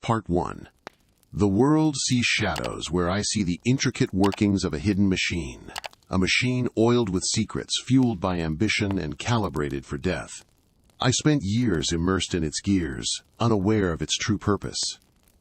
Part 1. The world sees shadows where I see the intricate workings of a hidden machine. A machine oiled with secrets, fueled by ambition and calibrated for death. I spent years immersed in its gears, unaware of its true purpose.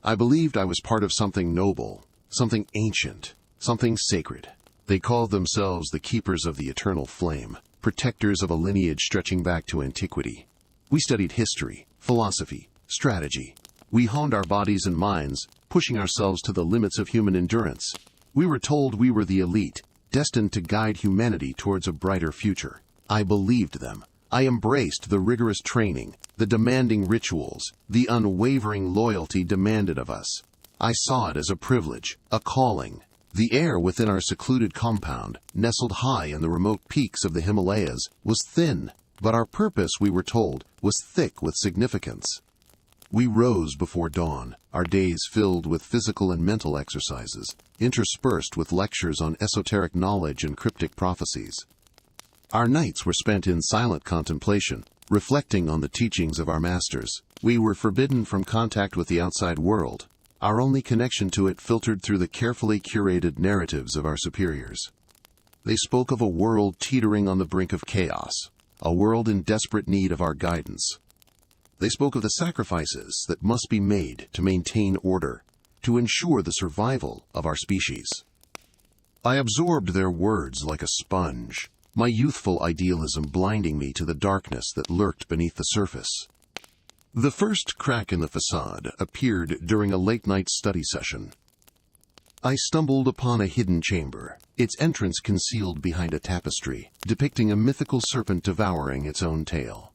I believed I was part of something noble, something ancient, something sacred. They called themselves the keepers of the eternal flame, protectors of a lineage stretching back to antiquity. We studied history, philosophy, strategy. We honed our bodies and minds, pushing ourselves to the limits of human endurance. We were told we were the elite, destined to guide humanity towards a brighter future. I believed them. I embraced the rigorous training, the demanding rituals, the unwavering loyalty demanded of us. I saw it as a privilege, a calling. The air within our secluded compound, nestled high in the remote peaks of the Himalayas, was thin, but our purpose, we were told, was thick with significance. We rose before dawn, our days filled with physical and mental exercises, interspersed with lectures on esoteric knowledge and cryptic prophecies. Our nights were spent in silent contemplation, reflecting on the teachings of our masters. We were forbidden from contact with the outside world, our only connection to it filtered through the carefully curated narratives of our superiors. They spoke of a world teetering on the brink of chaos, a world in desperate need of our guidance. They spoke of the sacrifices that must be made to maintain order, to ensure the survival of our species. I absorbed their words like a sponge, my youthful idealism blinding me to the darkness that lurked beneath the surface. The first crack in the facade appeared during a late-night study session. I stumbled upon a hidden chamber, its entrance concealed behind a tapestry, depicting a mythical serpent devouring its own tail.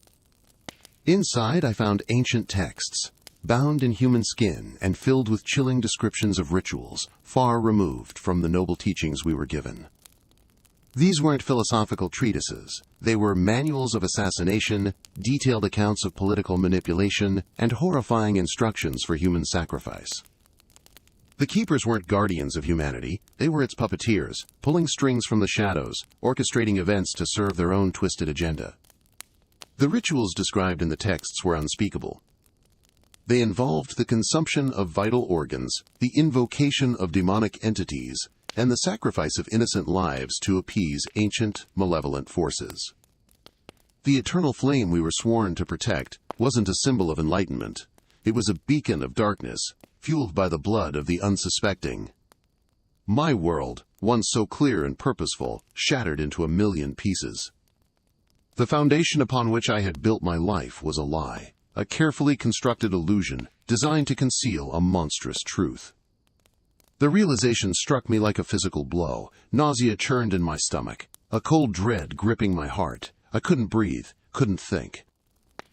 Inside, I found ancient texts, bound in human skin and filled with chilling descriptions of rituals, far removed from the noble teachings we were given. These weren't philosophical treatises. They were manuals of assassination, detailed accounts of political manipulation, and horrifying instructions for human sacrifice. The keepers weren't guardians of humanity. They were its puppeteers, pulling strings from the shadows, orchestrating events to serve their own twisted agenda. The rituals described in the texts were unspeakable. They involved the consumption of vital organs, the invocation of demonic entities, and the sacrifice of innocent lives to appease ancient, malevolent forces. The eternal flame we were sworn to protect wasn't a symbol of enlightenment. It was a beacon of darkness, fueled by the blood of the unsuspecting. My world, once so clear and purposeful, shattered into a million pieces. The foundation upon which I had built my life was a lie, a carefully constructed illusion designed to conceal a monstrous truth. The realization struck me like a physical blow. Nausea churned in my stomach, a cold dread gripping my heart. I couldn't breathe, couldn't think.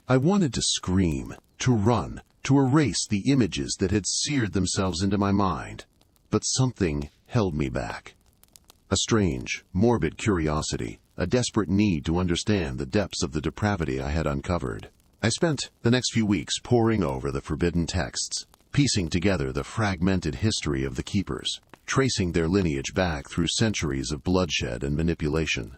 I wanted to scream, to run, to erase the images that had seared themselves into my mind. But something held me back. A strange, morbid curiosity, a desperate need to understand the depths of the depravity I had uncovered. I spent the next few weeks poring over the forbidden texts, piecing together the fragmented history of the keepers, tracing their lineage back through centuries of bloodshed and manipulation.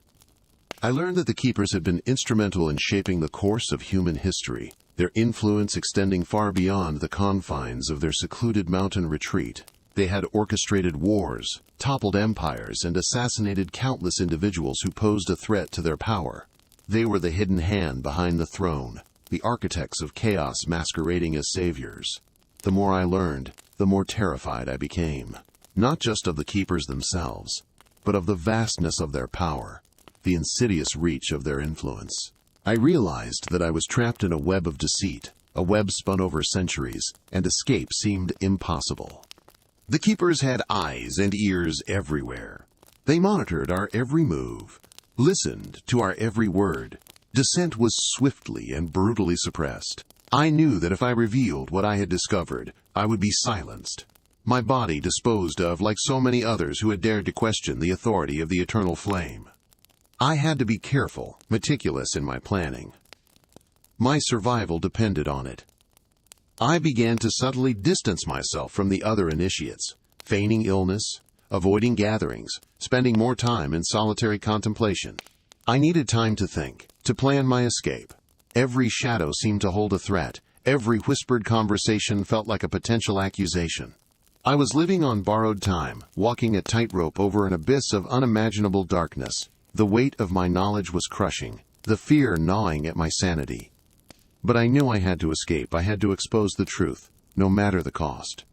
I learned that the keepers had been instrumental in shaping the course of human history, their influence extending far beyond the confines of their secluded mountain retreat. They had orchestrated wars, toppled empires, and assassinated countless individuals who posed a threat to their power. They were the hidden hand behind the throne, the architects of chaos masquerading as saviors. The more I learned, the more terrified I became, not just of the keepers themselves, but of the vastness of their power, the insidious reach of their influence. I realized that I was trapped in a web of deceit, a web spun over centuries, and escape seemed impossible. The keepers had eyes and ears everywhere. They monitored our every move, listened to our every word. Dissent was swiftly and brutally suppressed. I knew that if I revealed what I had discovered, I would be silenced. My body disposed of like so many others who had dared to question the authority of the eternal flame. I had to be careful, meticulous in my planning. My survival depended on it. I began to subtly distance myself from the other initiates, feigning illness, avoiding gatherings, spending more time in solitary contemplation. I needed time to think, to plan my escape. Every shadow seemed to hold a threat, Every whispered conversation felt like a potential accusation. I was living on borrowed time, walking a tightrope over an abyss of unimaginable darkness. The weight of my knowledge was crushing, the fear gnawing at my sanity. But I knew I had to escape. I had to expose the truth, no matter the cost.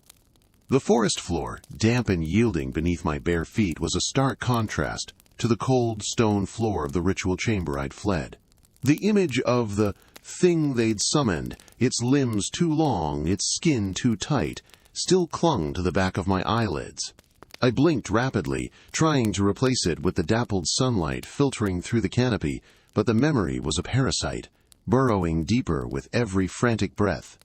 The forest floor, damp and yielding beneath my bare feet, was a stark contrast to the cold stone floor of the ritual chamber I'd fled. The image of the thing they'd summoned, its limbs too long, its skin too tight, still clung to the back of my eyelids. I blinked rapidly, trying to replace it with the dappled sunlight filtering through the canopy, but the memory was a parasite, burrowing deeper with every frantic breath.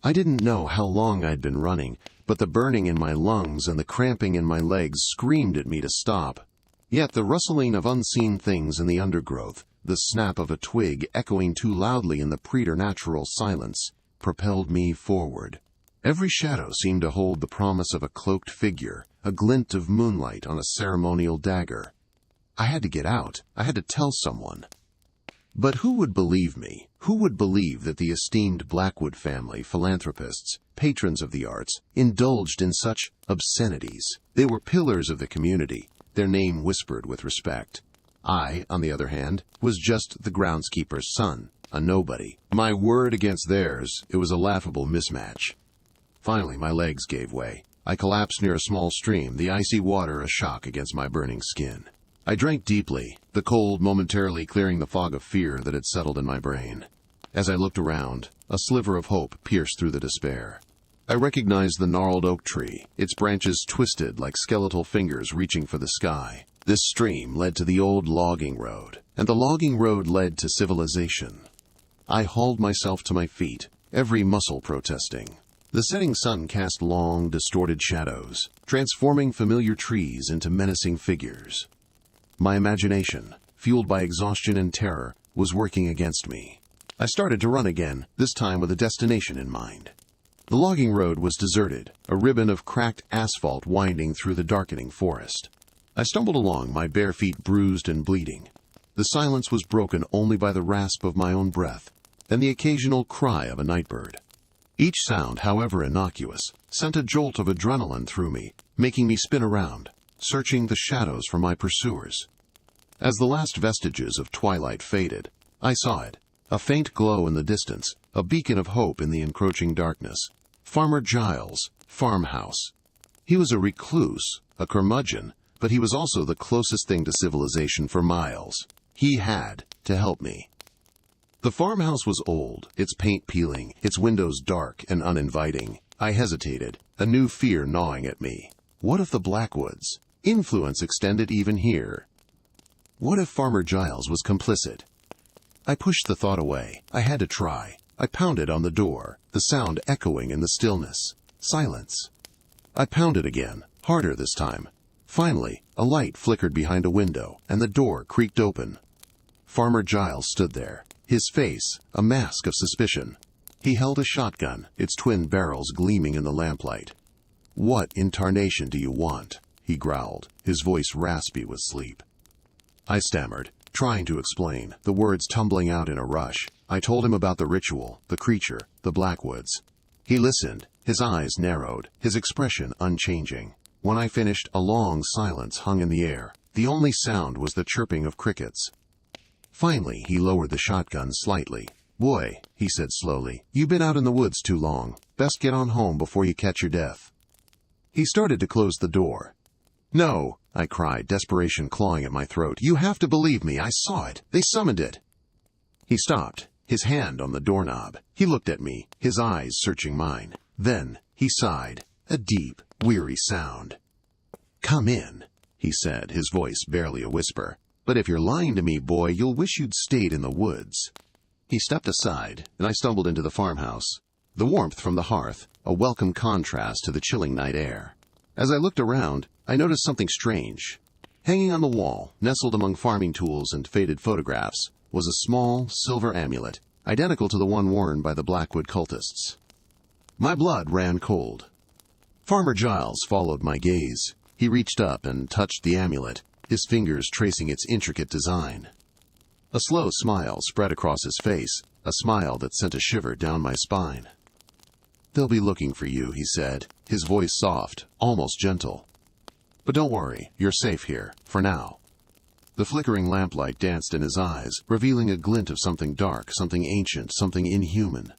I didn't know how long I'd been running, but the burning in my lungs and the cramping in my legs screamed at me to stop. Yet the rustling of unseen things in the undergrowth, the snap of a twig echoing too loudly in the preternatural silence, propelled me forward. Every shadow seemed to hold the promise of a cloaked figure, a glint of moonlight on a ceremonial dagger. I had to get out. I had to tell someone. But who would believe me? Who would believe that the esteemed Blackwood family, philanthropists, patrons of the arts, indulged in such obscenities? They were pillars of the community, their name whispered with respect. I, on the other hand, was just the groundskeeper's son, a nobody. My word against theirs, it was a laughable mismatch. Finally, my legs gave way. I collapsed near a small stream, the icy water a shock against my burning skin. I drank deeply, the cold momentarily clearing the fog of fear that had settled in my brain. As I looked around, a sliver of hope pierced through the despair. I recognized the gnarled oak tree, its branches twisted like skeletal fingers reaching for the sky. This stream led to the old logging road, and the logging road led to civilization. I hauled myself to my feet, every muscle protesting. The setting sun cast long, distorted shadows, transforming familiar trees into menacing figures. My imagination, fueled by exhaustion and terror, was working against me. I started to run again, this time with a destination in mind. The logging road was deserted, a ribbon of cracked asphalt winding through the darkening forest. I stumbled along, my bare feet bruised and bleeding. The silence was broken only by the rasp of my own breath, and the occasional cry of a nightbird. Each sound, however innocuous, sent a jolt of adrenaline through me, making me spin around, searching the shadows for my pursuers. As the last vestiges of twilight faded, I saw it, a faint glow in the distance, a beacon of hope in the encroaching darkness. Farmer Giles' farmhouse. He was a recluse, a curmudgeon, but he was also the closest thing to civilization for miles. He had to help me. The farmhouse was old, its paint peeling, its windows dark and uninviting. I hesitated, a new fear gnawing at me. What if the Blackwoods' influence extended even here? What if Farmer Giles was complicit? I pushed the thought away. I had to try. I pounded on the door, the sound echoing in the stillness. Silence. I pounded again, harder this time. Finally, a light flickered behind a window, and the door creaked open. Farmer Giles stood there, his face a mask of suspicion. He held a shotgun, its twin barrels gleaming in the lamplight. "What in tarnation do you want?" he growled, his voice raspy with sleep. I stammered, trying to explain, the words tumbling out in a rush. I told him about the ritual, the creature, the Blackwoods. He listened, his eyes narrowed, his expression unchanging. When I finished, a long silence hung in the air. The only sound was the chirping of crickets. Finally, he lowered the shotgun slightly. "Boy," he said slowly, "you've been out in the woods too long. Best get on home before you catch your death." He started to close the door. "No," I cried, desperation clawing at my throat. "You have to believe me. I saw it. They summoned it." He stopped, his hand on the doorknob. He looked at me, his eyes searching mine. Then he sighed, a deep, weary sound. "Come in," he said, his voice barely a whisper. "But if you're lying to me, boy, you'll wish you'd stayed in the woods." He stepped aside, and I stumbled into the farmhouse. The warmth from the hearth, a welcome contrast to the chilling night air. As I looked around, I noticed something strange. Hanging on the wall, nestled among farming tools and faded photographs, was a small, silver amulet, identical to the one worn by the Blackwood cultists. My blood ran cold. Farmer Giles followed my gaze. He reached up and touched the amulet, his fingers tracing its intricate design. A slow smile spread across his face, a smile that sent a shiver down my spine. "They'll be looking for you," he said, his voice soft, almost gentle. "But don't worry, you're safe here, for now." The flickering lamplight danced in his eyes, revealing a glint of something dark, something ancient, something inhuman.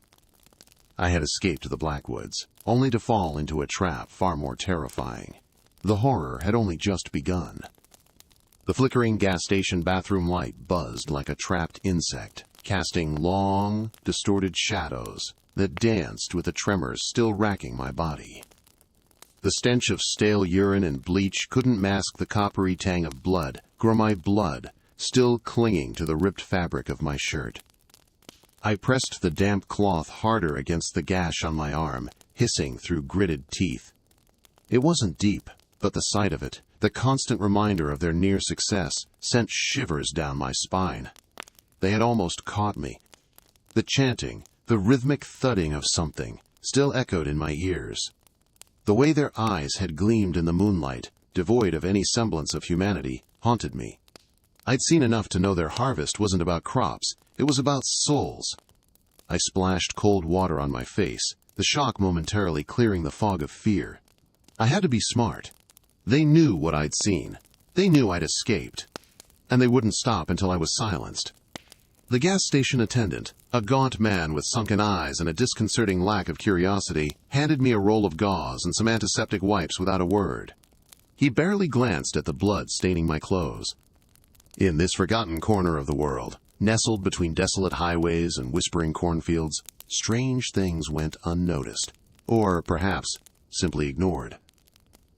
I had escaped the Blackwoods, only to fall into a trap far more terrifying. The horror had only just begun. The flickering gas station bathroom light buzzed like a trapped insect, casting long, distorted shadows that danced with the tremors still racking my body. The stench of stale urine and bleach couldn't mask the coppery tang of blood, or my blood still clinging to the ripped fabric of my shirt. I pressed the damp cloth harder against the gash on my arm, hissing through gritted teeth. It wasn't deep, but the sight of it, the constant reminder of their near success, sent shivers down my spine. They had almost caught me. The chanting, the rhythmic thudding of something, still echoed in my ears. The way their eyes had gleamed in the moonlight, devoid of any semblance of humanity, haunted me. I'd seen enough to know their harvest wasn't about crops, it was about souls. I splashed cold water on my face, the shock momentarily clearing the fog of fear. I had to be smart. They knew what I'd seen. They knew I'd escaped. And they wouldn't stop until I was silenced. The gas station attendant, a gaunt man with sunken eyes and a disconcerting lack of curiosity, handed me a roll of gauze and some antiseptic wipes without a word. He barely glanced at the blood staining my clothes. In this forgotten corner of the world, nestled between desolate highways and whispering cornfields, strange things went unnoticed, or perhaps simply ignored.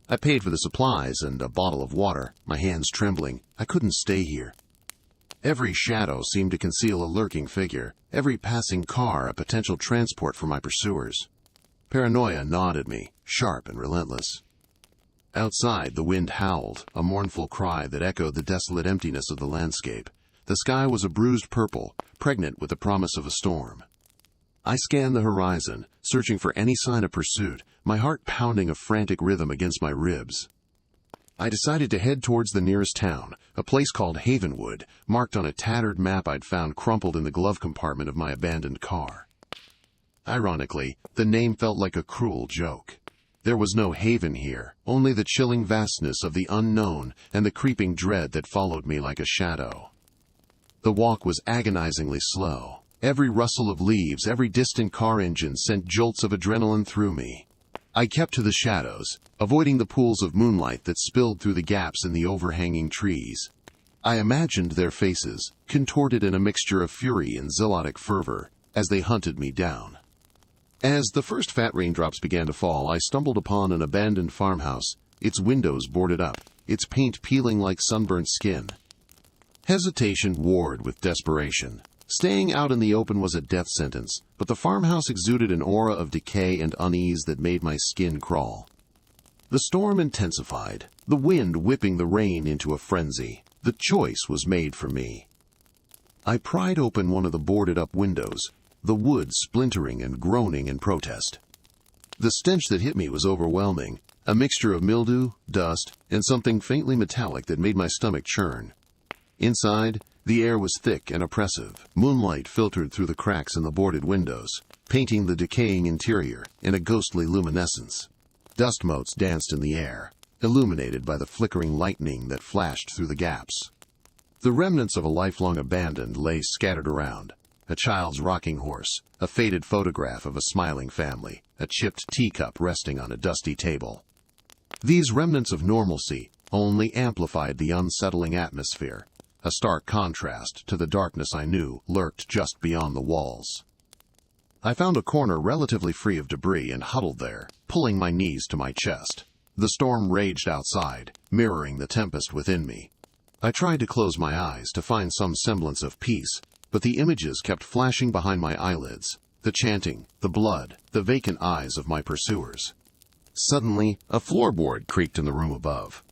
I paid for the supplies and a bottle of water, my hands trembling. I couldn't stay here. Every shadow seemed to conceal a lurking figure, every passing car a potential transport for my pursuers. Paranoia gnawed at me, sharp and relentless. Outside, the wind howled, a mournful cry that echoed the desolate emptiness of the landscape. The sky was a bruised purple, pregnant with the promise of a storm. I scanned the horizon, searching for any sign of pursuit, my heart pounding a frantic rhythm against my ribs. I decided to head towards the nearest town, a place called Havenwood, marked on a tattered map I'd found crumpled in the glove compartment of my abandoned car. Ironically, the name felt like a cruel joke. There was no haven here, only the chilling vastness of the unknown and the creeping dread that followed me like a shadow. The walk was agonizingly slow. Every rustle of leaves, every distant car engine sent jolts of adrenaline through me. I kept to the shadows, avoiding the pools of moonlight that spilled through the gaps in the overhanging trees. I imagined their faces, contorted in a mixture of fury and zealotic fervor, as they hunted me down. As the first fat raindrops began to fall, I stumbled upon an abandoned farmhouse, its windows boarded up, its paint peeling like sunburnt skin. Hesitation warred with desperation. Staying out in the open was a death sentence, but the farmhouse exuded an aura of decay and unease that made my skin crawl. The storm intensified, the wind whipping the rain into a frenzy. The choice was made for me. I pried open one of the boarded-up windows, the wood splintering and groaning in protest. The stench that hit me was overwhelming, a mixture of mildew, dust, and something faintly metallic that made my stomach churn. Inside, the air was thick and oppressive. Moonlight filtered through the cracks in the boarded windows, painting the decaying interior in a ghostly luminescence. Dust motes danced in the air, illuminated by the flickering lightning that flashed through the gaps. The remnants of a lifelong abandon lay scattered around. A child's rocking horse, a faded photograph of a smiling family, a chipped teacup resting on a dusty table. These remnants of normalcy only amplified the unsettling atmosphere, a stark contrast to the darkness I knew lurked just beyond the walls. I found a corner relatively free of debris and huddled there, pulling my knees to my chest. The storm raged outside, mirroring the tempest within me. I tried to close my eyes to find some semblance of peace, but the images kept flashing behind my eyelids, the chanting, the blood, the vacant eyes of my pursuers. Suddenly, a floorboard creaked in the room above.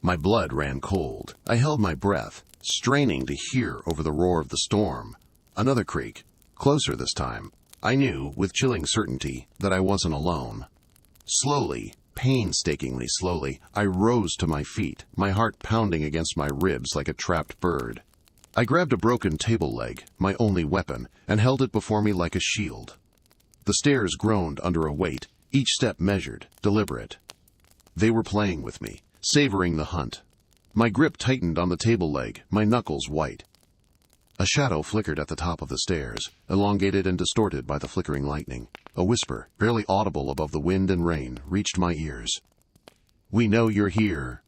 My blood ran cold. I held my breath, straining to hear over the roar of the storm. Another creak, closer this time. I knew, with chilling certainty, that I wasn't alone. Slowly, painstakingly slowly, I rose to my feet, my heart pounding against my ribs like a trapped bird. I grabbed a broken table leg, my only weapon, and held it before me like a shield. The stairs groaned under a weight, each step measured, deliberate. They were playing with me, savoring the hunt. My grip tightened on the table leg, my knuckles white. A shadow flickered at the top of the stairs, elongated and distorted by the flickering lightning. A whisper, barely audible above the wind and rain, reached my ears. "We know you're here."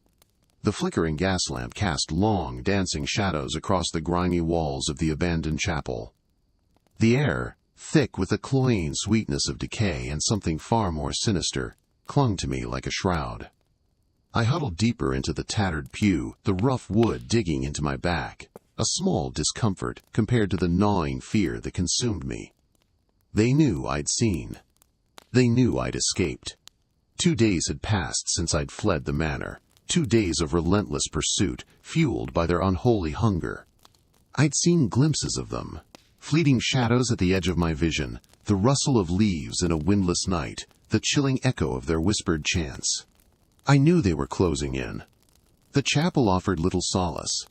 The flickering gas lamp cast long, dancing shadows across the grimy walls of the abandoned chapel. The air, thick with the cloying sweetness of decay and something far more sinister, clung to me like a shroud. I huddled deeper into the tattered pew, the rough wood digging into my back, a small discomfort compared to the gnawing fear that consumed me. They knew I'd seen. They knew I'd escaped. 2 days had passed since I'd fled the manor, 2 days of relentless pursuit, fueled by their unholy hunger. I'd seen glimpses of them, fleeting shadows at the edge of my vision, the rustle of leaves in a windless night, the chilling echo of their whispered chants. I knew they were closing in. The chapel offered little solace.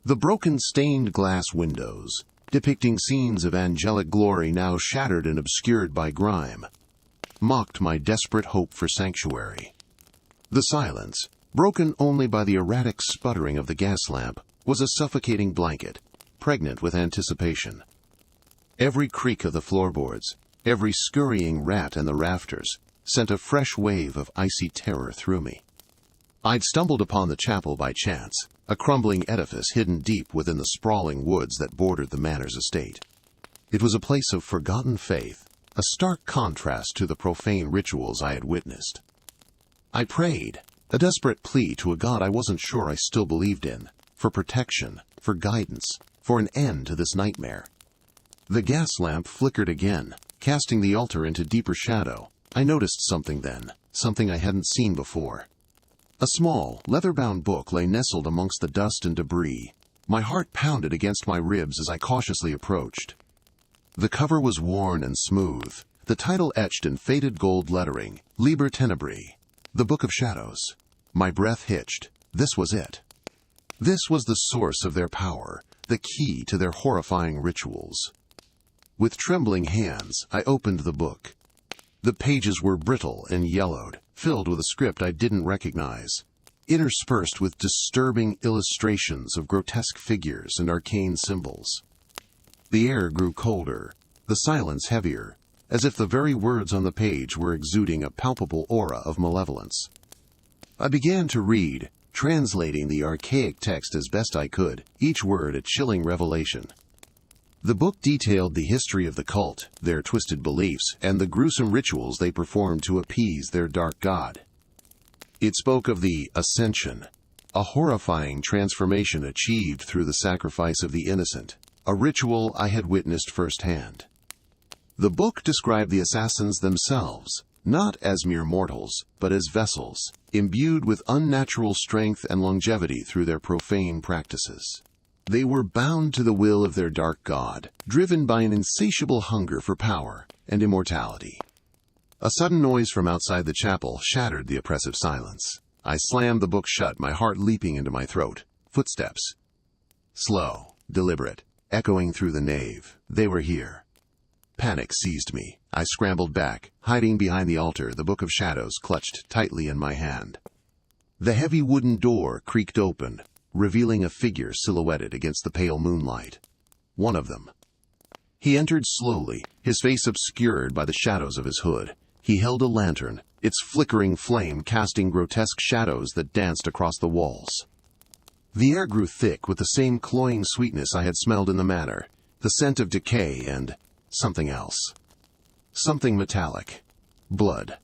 The broken stained glass windows, depicting scenes of angelic glory now shattered and obscured by grime, mocked my desperate hope for sanctuary. The silence, broken only by the erratic sputtering of the gas lamp, was a suffocating blanket, pregnant with anticipation. Every creak of the floorboards, every scurrying rat in the rafters, sent a fresh wave of icy terror through me. I'd stumbled upon the chapel by chance, a crumbling edifice hidden deep within the sprawling woods that bordered the manor's estate. It was a place of forgotten faith, a stark contrast to the profane rituals I had witnessed. I prayed, a desperate plea to a God I wasn't sure I still believed in, for protection, for guidance, for an end to this nightmare. The gas lamp flickered again, casting the altar into deeper shadow. I noticed something then, something I hadn't seen before. A small, leather-bound book lay nestled amongst the dust and debris. My heart pounded against my ribs as I cautiously approached. The cover was worn and smooth, the title etched in faded gold lettering, Liber Tenebrae, the Book of Shadows. My breath hitched. This was it. This was the source of their power, the key to their horrifying rituals. With trembling hands, I opened the book. The pages were brittle and yellowed, filled with a script I didn't recognize, interspersed with disturbing illustrations of grotesque figures and arcane symbols. The air grew colder, the silence heavier, as if the very words on the page were exuding a palpable aura of malevolence. I began to read, translating the archaic text as best I could, each word a chilling revelation. The book detailed the history of the cult, their twisted beliefs, and the gruesome rituals they performed to appease their dark god. It spoke of the Ascension, a horrifying transformation achieved through the sacrifice of the innocent, a ritual I had witnessed firsthand. The book described the assassins themselves, not as mere mortals, but as vessels, imbued with unnatural strength and longevity through their profane practices. They were bound to the will of their dark god, driven by an insatiable hunger for power and immortality. A sudden noise from outside the chapel shattered the oppressive silence. I slammed the book shut, my heart leaping into my throat. Footsteps. Slow, deliberate, echoing through the nave. They were here. Panic seized me. I scrambled back, hiding behind the altar, the Book of Shadows clutched tightly in my hand. The heavy wooden door creaked open, revealing a figure silhouetted against the pale moonlight. One of them. He entered slowly, his face obscured by the shadows of his hood. He held a lantern, its flickering flame casting grotesque shadows that danced across the walls. The air grew thick with the same cloying sweetness I had smelled in the manor, the scent of decay and something else. Something metallic. Blood.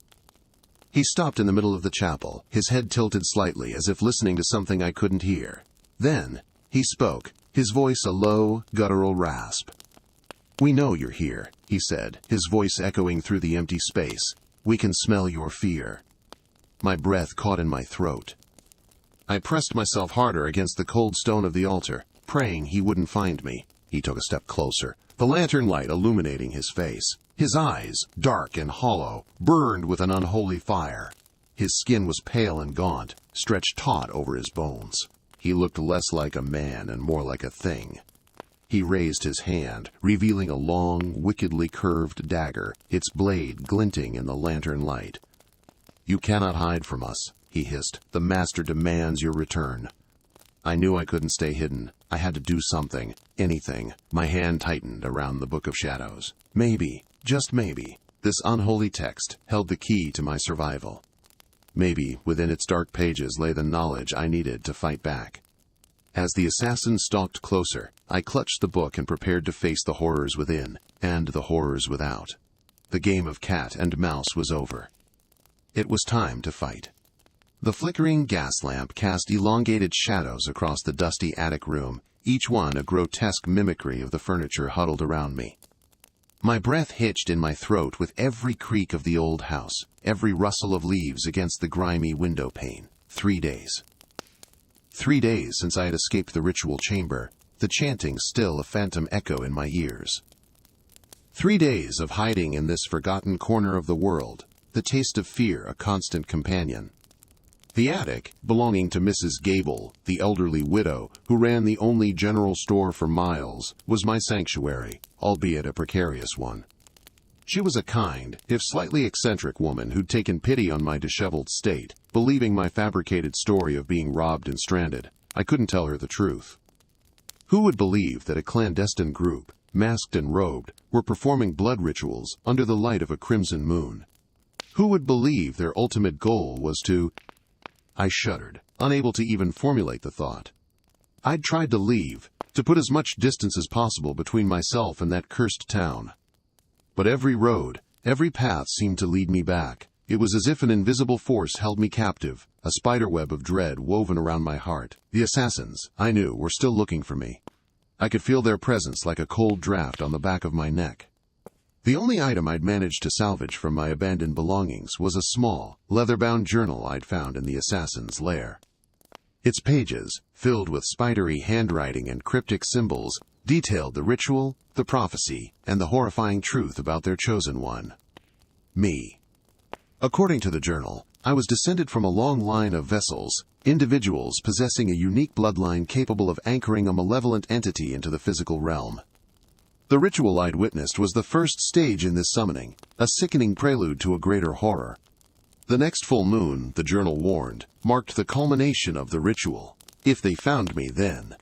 He stopped in the middle of the chapel, his head tilted slightly as if listening to something I couldn't hear. Then, he spoke, his voice a low, guttural rasp. "We know you're here," he said, his voice echoing through the empty space. "We can smell your fear." My breath caught in my throat. I pressed myself harder against the cold stone of the altar, praying he wouldn't find me. He took a step closer, the lantern light illuminating his face. His eyes, dark and hollow, burned with an unholy fire. His skin was pale and gaunt, stretched taut over his bones. He looked less like a man and more like a thing. He raised his hand, revealing a long, wickedly curved dagger, its blade glinting in the lantern light. "You cannot hide from us," he hissed. "The Master demands your return." I knew I couldn't stay hidden. I had to do something, anything. My hand tightened around the Book of Shadows. Maybe, just maybe, this unholy text held the key to my survival. Maybe within its dark pages lay the knowledge I needed to fight back. As the assassin stalked closer, I clutched the book and prepared to face the horrors within, and the horrors without. The game of cat and mouse was over. It was time to fight. The flickering gas lamp cast elongated shadows across the dusty attic room, each one a grotesque mimicry of the furniture huddled around me. My breath hitched in my throat with every creak of the old house, every rustle of leaves against the grimy window pane. 3 days. 3 days since I had escaped the ritual chamber, the chanting still a phantom echo in my ears. 3 days of hiding in this forgotten corner of the world, the taste of fear a constant companion. The attic, belonging to Mrs. Gable, the elderly widow who ran the only general store for miles, was my sanctuary, albeit a precarious one. She was a kind, if slightly eccentric woman who'd taken pity on my disheveled state, believing my fabricated story of being robbed and stranded. I couldn't tell her the truth. Who would believe that a clandestine group, masked and robed, were performing blood rituals under the light of a crimson moon? Who would believe their ultimate goal was to... I shuddered, unable to even formulate the thought. I'd tried to leave, to put as much distance as possible between myself and that cursed town. But every road, every path seemed to lead me back. It was as if an invisible force held me captive, a spiderweb of dread woven around my heart. The assassins, I knew, were still looking for me. I could feel their presence like a cold draft on the back of my neck. The only item I'd managed to salvage from my abandoned belongings was a small, leather-bound journal I'd found in the assassin's lair. Its pages, filled with spidery handwriting and cryptic symbols, detailed the ritual, the prophecy, and the horrifying truth about their chosen one. Me. According to the journal, I was descended from a long line of vessels, individuals possessing a unique bloodline capable of anchoring a malevolent entity into the physical realm. The ritual I'd witnessed was the first stage in this summoning, a sickening prelude to a greater horror. The next full moon, the journal warned, marked the culmination of the ritual, if they found me then.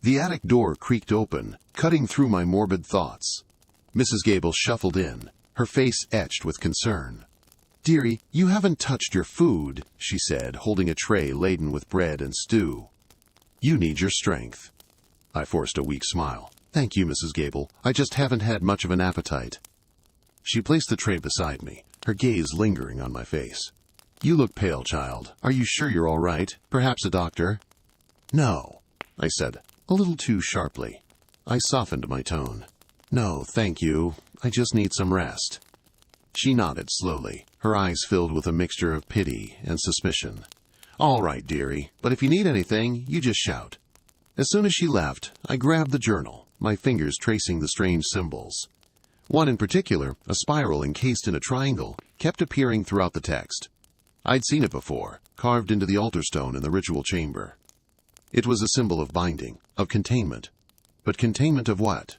The attic door creaked open, cutting through my morbid thoughts. Mrs. Gable shuffled in, her face etched with concern. "Dearie, you haven't touched your food," she said, holding a tray laden with bread and stew. "You need your strength." I forced a weak smile. "Thank you, Mrs. Gable. I just haven't had much of an appetite." She placed the tray beside me, her gaze lingering on my face. "You look pale, child. Are you sure you're all right? Perhaps a doctor?" "No," I said, a little too sharply. I softened my tone. "No, thank you. I just need some rest." She nodded slowly, her eyes filled with a mixture of pity and suspicion. "All right, dearie, but if you need anything, you just shout." As soon as she left, I grabbed the journal, my fingers tracing the strange symbols. One in particular, a spiral encased in a triangle, kept appearing throughout the text. I'd seen it before, carved into the altar stone in the ritual chamber. It was a symbol of binding, of containment. But containment of what?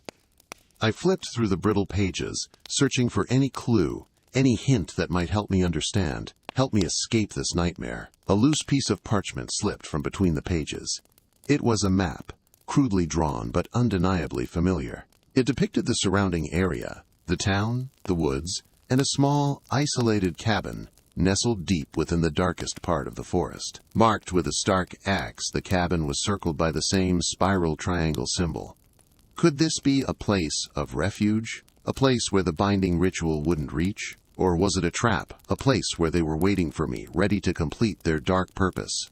I flipped through the brittle pages, searching for any clue, any hint that might help me understand, help me escape this nightmare. A loose piece of parchment slipped from between the pages. It was a map, crudely drawn but undeniably familiar. It depicted the surrounding area, the town, the woods, and a small, isolated cabin nestled deep within the darkest part of the forest. Marked with a stark X, the cabin was circled by the same spiral triangle symbol. Could this be a place of refuge? A place where the binding ritual wouldn't reach? Or was it a trap, a place where they were waiting for me, ready to complete their dark purpose?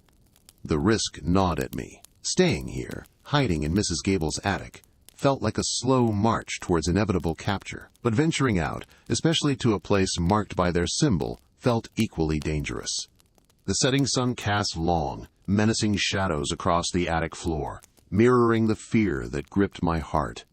The risk gnawed at me. Staying here, hiding in Mrs. Gable's attic, felt like a slow march towards inevitable capture. But venturing out, especially to a place marked by their symbol, felt equally dangerous. The setting sun cast long, menacing shadows across the attic floor, mirroring the fear that gripped my heart.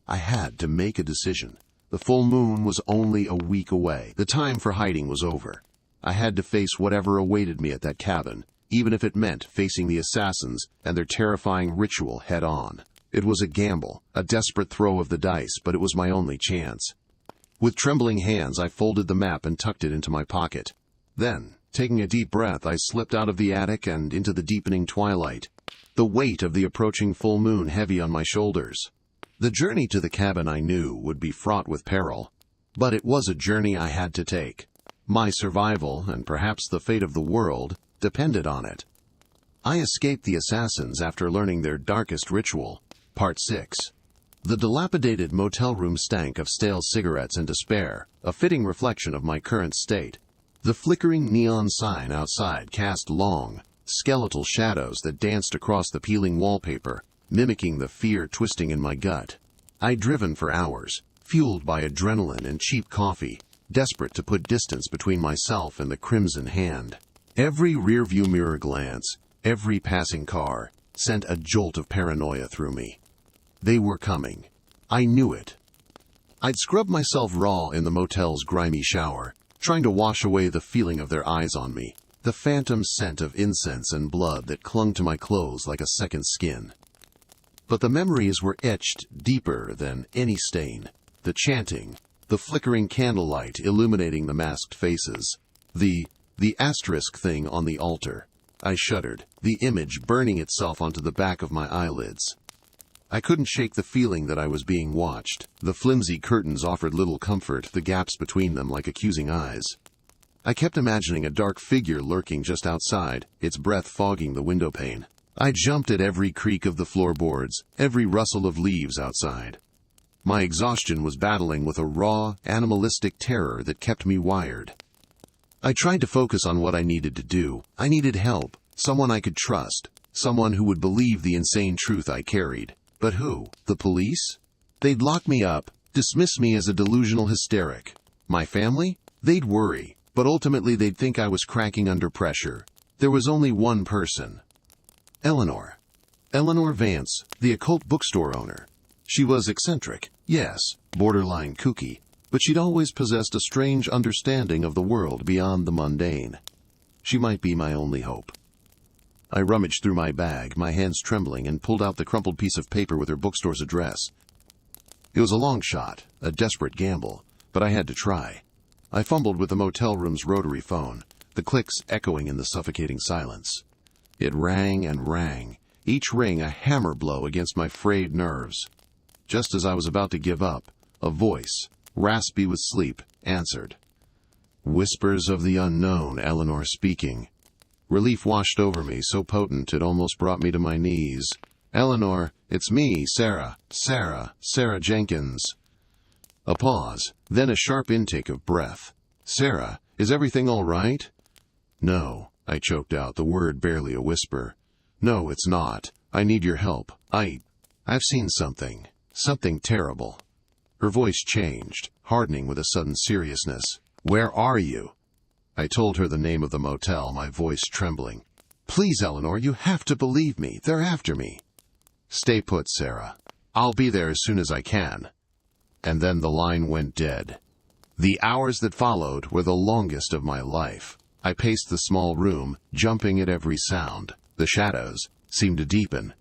I had to make a decision. The full moon was only a week away. The time for hiding was over. I had to face whatever awaited me at that cabin, even if it meant facing the assassins and their terrifying ritual head-on. It was a gamble, a desperate throw of the dice, but it was my only chance. With trembling hands, I folded the map and tucked it into my pocket. Then, taking a deep breath, I slipped out of the attic and into the deepening twilight, the weight of the approaching full moon heavy on my shoulders. The journey to the cabin, I knew, would be fraught with peril, but it was a journey I had to take. My survival, and perhaps the fate of the world, depended on it. I escaped the assassins after learning their darkest ritual. Part 6. The dilapidated motel room stank of stale cigarettes and despair, a fitting reflection of my current state. The flickering neon sign outside cast long, skeletal shadows that danced across the peeling wallpaper, mimicking the fear twisting in my gut. I'd driven for hours, fueled by adrenaline and cheap coffee, desperate to put distance between myself and the crimson hand. Every rearview mirror glance, every passing car, sent a jolt of paranoia through me. They were coming. I knew it. I'd scrubbed myself raw in the motel's grimy shower, trying to wash away the feeling of their eyes on me, the phantom scent of incense and blood that clung to my clothes like a second skin. But the memories were etched deeper than any stain. The chanting, the flickering candlelight illuminating the masked faces, the asterisk thing on the altar. I shuddered, the image burning itself onto the back of my eyelids. I couldn't shake the feeling that I was being watched. The flimsy curtains offered little comfort, the gaps between them like accusing eyes. I kept imagining a dark figure lurking just outside, its breath fogging the window pane. I jumped at every creak of the floorboards, every rustle of leaves outside. My exhaustion was battling with a raw, animalistic terror that kept me wired. I tried to focus on what I needed to do. I needed help, someone I could trust, someone who would believe the insane truth I carried. But who? The police? They'd lock me up, dismiss me as a delusional hysteric. My family? They'd worry, but ultimately they'd think I was cracking under pressure. There was only one person. Eleanor. Eleanor Vance, the occult bookstore owner. She was eccentric, yes, borderline kooky, but she'd always possessed a strange understanding of the world beyond the mundane. She might be my only hope. I rummaged through my bag, my hands trembling, and pulled out the crumpled piece of paper with her bookstore's address. It was a long shot, a desperate gamble, but I had to try. I fumbled with the motel room's rotary phone, the clicks echoing in the suffocating silence. It rang and rang, each ring a hammer blow against my frayed nerves. Just as I was about to give up, a voice, raspy with sleep, answered. "Whispers of the unknown, Eleanor speaking." Relief washed over me, so potent it almost brought me to my knees. "Eleanor, it's me, Sarah Jenkins." A pause, then a sharp intake of breath. "Sarah, is everything all right?" "No," I choked out, the word barely a whisper. "No, it's not. I need your help. I've seen something terrible." Her voice changed, hardening with a sudden seriousness. "Where are you?" I told her the name of the motel, my voice trembling. "Please, Eleanor, you have to believe me. They're after me." "Stay put, Sarah. I'll be there as soon as I can." And then the line went dead. The hours that followed were the longest of my life. I paced the small room, jumping at every sound. The shadows seemed to deepen,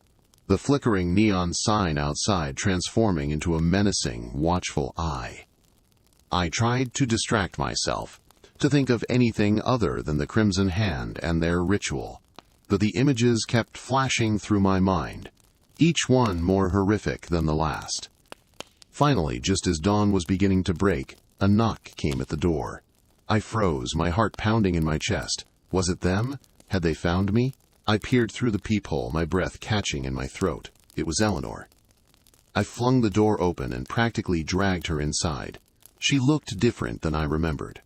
the flickering neon sign outside transforming into a menacing, watchful eye. I tried to distract myself, to think of anything other than the Crimson Hand and their ritual, but the images kept flashing through my mind, each one more horrific than the last. Finally, just as dawn was beginning to break, a knock came at the door. I froze, my heart pounding in my chest. Was it them? Had they found me? I peered through the peephole, my breath catching in my throat. It was Eleanor. I flung the door open and practically dragged her inside. She looked different than I remembered.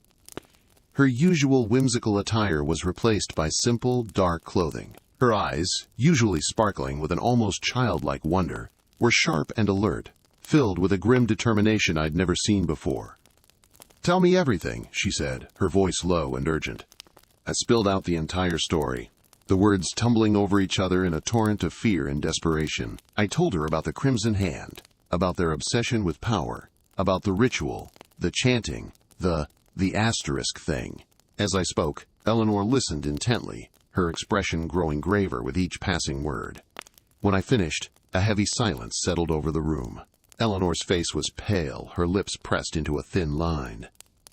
Her usual whimsical attire was replaced by simple, dark clothing. Her eyes, usually sparkling with an almost childlike wonder, were sharp and alert, filled with a grim determination I'd never seen before. "Tell me everything," she said, her voice low and urgent. I spilled out the entire story, the words tumbling over each other in a torrent of fear and desperation. I told her about the Crimson Hand, about their obsession with power, about the ritual, the chanting, the asterisk thing. As I spoke, Eleanor listened intently, her expression growing graver with each passing word. When I finished, a heavy silence settled over the room. Eleanor's face was pale, her lips pressed into a thin line.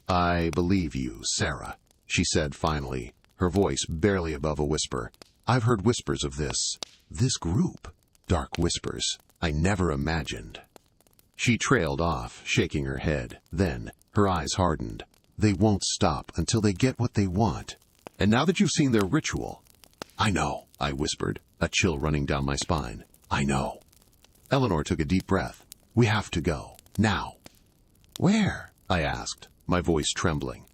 "I believe you, Sarah," she said finally, her voice barely above a whisper. "I've heard whispers of this group. Dark whispers I never imagined." She trailed off, shaking her head. Then, her eyes hardened. "They won't stop until they get what they want. And now that you've seen their ritual—" "I know," I whispered, a chill running down my spine. "I know." Eleanor took a deep breath. "We have to go. Now." "Where?" I asked, my voice trembling.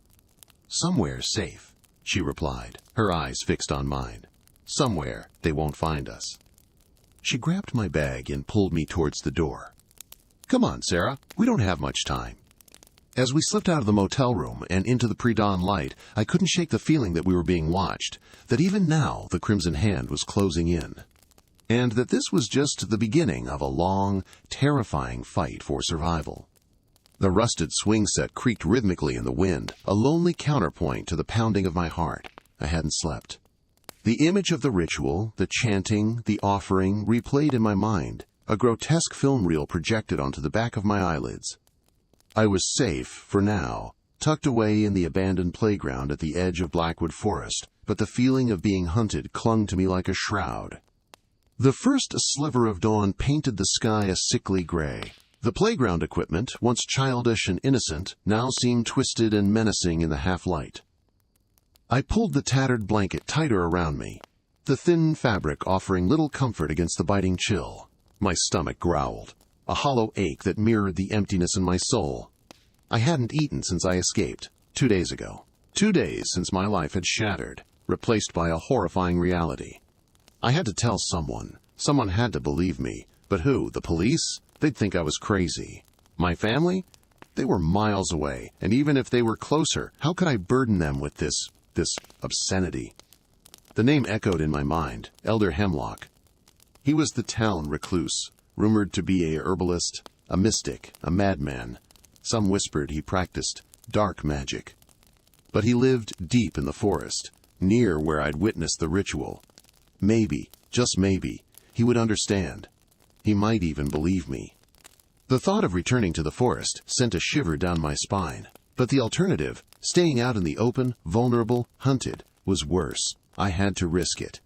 "Somewhere safe," she replied, her eyes fixed on mine. "Somewhere they won't find us." She grabbed my bag and pulled me towards the door. "Come on, Sarah. We don't have much time." As we slipped out of the motel room and into the pre-dawn light, I couldn't shake the feeling that we were being watched, that even now the Crimson Hand was closing in, and that this was just the beginning of a long, terrifying fight for survival. The rusted swing set creaked rhythmically in the wind, a lonely counterpoint to the pounding of my heart. I hadn't slept. The image of the ritual, the chanting, the offering, replayed in my mind, a grotesque film reel projected onto the back of my eyelids. I was safe, for now, tucked away in the abandoned playground at the edge of Blackwood Forest, but the feeling of being hunted clung to me like a shroud. The first sliver of dawn painted the sky a sickly gray. The playground equipment, once childish and innocent, now seemed twisted and menacing in the half-light. I pulled the tattered blanket tighter around me, the thin fabric offering little comfort against the biting chill. My stomach growled, a hollow ache that mirrored the emptiness in my soul. I hadn't eaten since I escaped, 2 days ago. 2 days since my life had shattered, replaced by a horrifying reality. I had to tell someone. Someone had to believe me. But who? The police? They'd think I was crazy. My family? They were miles away, and even if they were closer, how could I burden them with this obscenity? The name echoed in my mind, Elder Hemlock. He was the town recluse, rumored to be a herbalist, a mystic, a madman. Some whispered he practiced dark magic. But he lived deep in the forest, near where I'd witnessed the ritual. Maybe, just maybe, he would understand. He might even believe me. The thought of returning to the forest sent a shiver down my spine. But the alternative, staying out in the open, vulnerable, hunted, was worse. I had to risk it.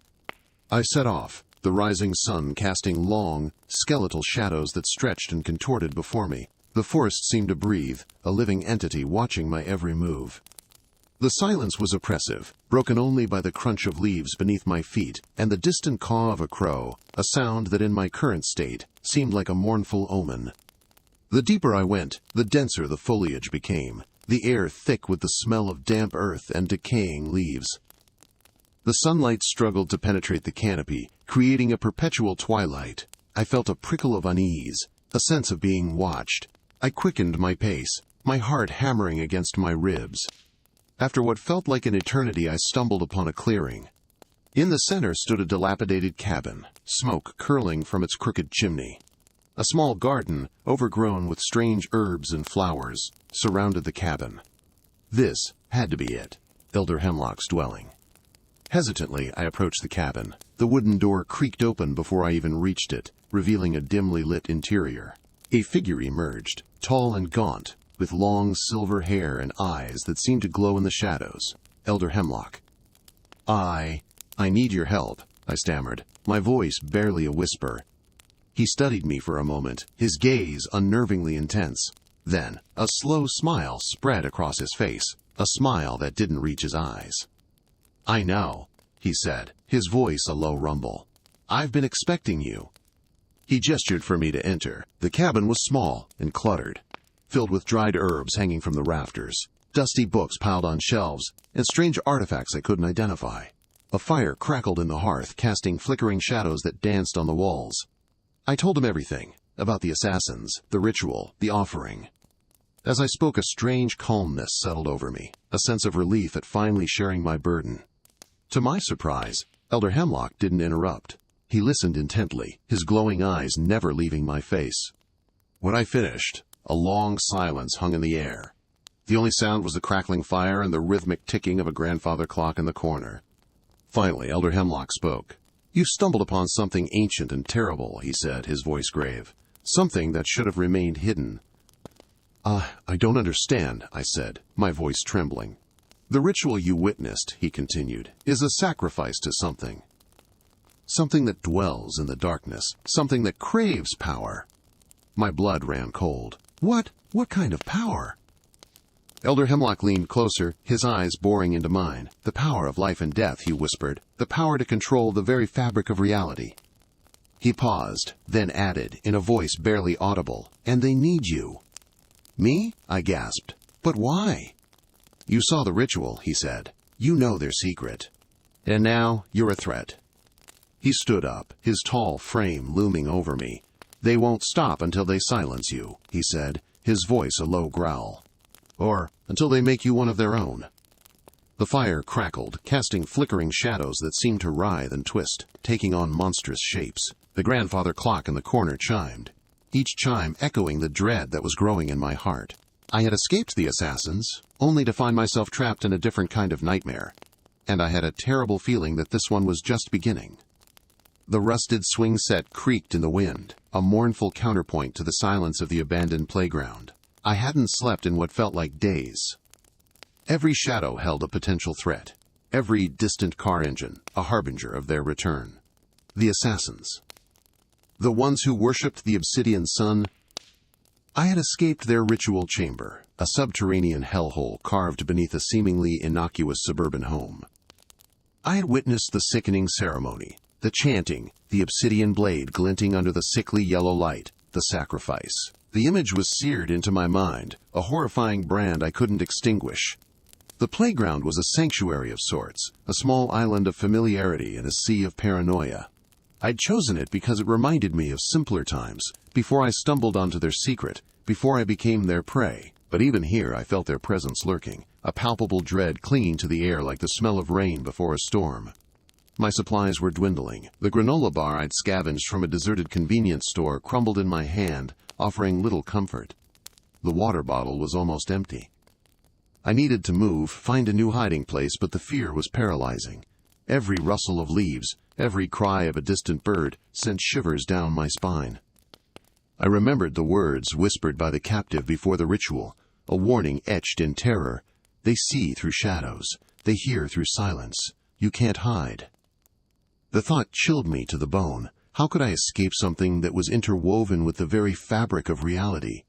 I set off, the rising sun casting long, skeletal shadows that stretched and contorted before me. The forest seemed to breathe, a living entity watching my every move. The silence was oppressive, broken only by the crunch of leaves beneath my feet and the distant caw of a crow, a sound that in my current state seemed like a mournful omen. The deeper I went, the denser the foliage became, the air thick with the smell of damp earth and decaying leaves. The sunlight struggled to penetrate the canopy, creating a perpetual twilight. I felt a prickle of unease, a sense of being watched. I quickened my pace, my heart hammering against my ribs. After what felt like an eternity, I stumbled upon a clearing. In the center stood a dilapidated cabin, smoke curling from its crooked chimney. A small garden, overgrown with strange herbs and flowers, surrounded the cabin. This had to be it, Elder Hemlock's dwelling. Hesitantly, I approached the cabin. The wooden door creaked open before I even reached it, revealing a dimly lit interior. A figure emerged, tall and gaunt, with long silver hair and eyes that seemed to glow in the shadows. Elder Hemlock. I need your help, I stammered, my voice barely a whisper. He studied me for a moment, his gaze unnervingly intense. Then, a slow smile spread across his face, a smile that didn't reach his eyes. "I know," he said, his voice a low rumble. "I've been expecting you." He gestured for me to enter. The cabin was small and cluttered, filled with dried herbs hanging from the rafters, dusty books piled on shelves, and strange artifacts I couldn't identify. A fire crackled in the hearth, casting flickering shadows that danced on the walls. I told him everything, about the assassins, the ritual, the offering. As I spoke, a strange calmness settled over me, a sense of relief at finally sharing my burden. To my surprise, Elder Hemlock didn't interrupt. He listened intently, his glowing eyes never leaving my face. When I finished, a long silence hung in the air. The only sound was the crackling fire and the rhythmic ticking of a grandfather clock in the corner. Finally, Elder Hemlock spoke. "You've stumbled upon something ancient and terrible," he said, his voice grave. "Something that should have remained hidden." I don't understand," I said, my voice trembling. "The ritual you witnessed," he continued, "is a sacrifice to something. Something that dwells in the darkness, something that craves power." My blood ran cold. What kind of power?" Elder Hemlock leaned closer, his eyes boring into mine. "The power of life and death," he whispered. "The power to control the very fabric of reality." He paused, then added, in a voice barely audible, "And they need you." "Me?" I gasped. "But why?" "You saw the ritual," he said. "You know their secret. And now you're a threat." He stood up, his tall frame looming over me. "They won't stop until they silence you," he said, his voice a low growl. "Or until they make you one of their own." The fire crackled, casting flickering shadows that seemed to writhe and twist, taking on monstrous shapes. The grandfather clock in the corner chimed, each chime echoing the dread that was growing in my heart. I had escaped the assassins, only to find myself trapped in a different kind of nightmare. And I had a terrible feeling that this one was just beginning. The rusted swing set creaked in the wind, a mournful counterpoint to the silence of the abandoned playground. I hadn't slept in what felt like days. Every shadow held a potential threat. Every distant car engine, a harbinger of their return. The assassins. The ones who worshipped the obsidian sun. I had escaped their ritual chamber, a subterranean hellhole carved beneath a seemingly innocuous suburban home. I had witnessed the sickening ceremony, the chanting, the obsidian blade glinting under the sickly yellow light, the sacrifice. The image was seared into my mind, a horrifying brand I couldn't extinguish. The playground was a sanctuary of sorts, a small island of familiarity in a sea of paranoia. I'd chosen it because it reminded me of simpler times, before I stumbled onto their secret, before I became their prey. But even here I felt their presence lurking, a palpable dread clinging to the air like the smell of rain before a storm. My supplies were dwindling. The granola bar I'd scavenged from a deserted convenience store crumbled in my hand, offering little comfort. The water bottle was almost empty. I needed to move, find a new hiding place, but the fear was paralyzing. Every rustle of leaves, every cry of a distant bird sent shivers down my spine. I remembered the words whispered by the captive before the ritual, a warning etched in terror. They see through shadows. They hear through silence. You can't hide. The thought chilled me to the bone. How could I escape something that was interwoven with the very fabric of reality?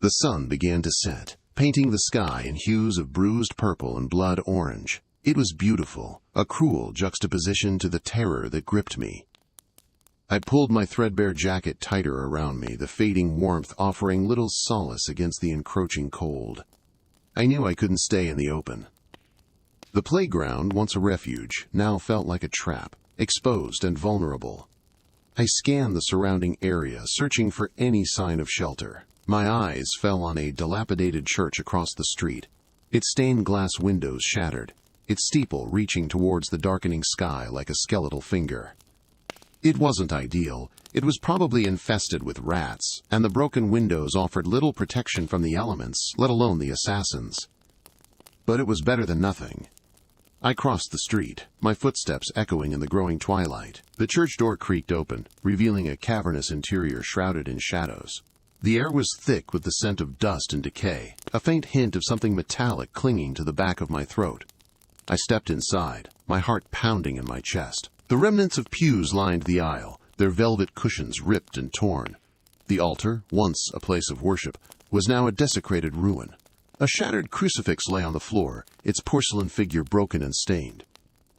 The sun began to set, painting the sky in hues of bruised purple and blood orange. It was beautiful, a cruel juxtaposition to the terror that gripped me. I pulled my threadbare jacket tighter around me, the fading warmth offering little solace against the encroaching cold. I knew I couldn't stay in the open. The playground, once a refuge, now felt like a trap, exposed and vulnerable. I scanned the surrounding area, searching for any sign of shelter. My eyes fell on a dilapidated church across the street, its stained glass windows shattered, its steeple reaching towards the darkening sky like a skeletal finger. It wasn't ideal. It was probably infested with rats, and the broken windows offered little protection from the elements, let alone the assassins. But it was better than nothing. I crossed the street, my footsteps echoing in the growing twilight. The church door creaked open, revealing a cavernous interior shrouded in shadows. The air was thick with the scent of dust and decay, a faint hint of something metallic clinging to the back of my throat. I stepped inside, my heart pounding in my chest. The remnants of pews lined the aisle, their velvet cushions ripped and torn. The altar, once a place of worship, was now a desecrated ruin. A shattered crucifix lay on the floor, its porcelain figure broken and stained.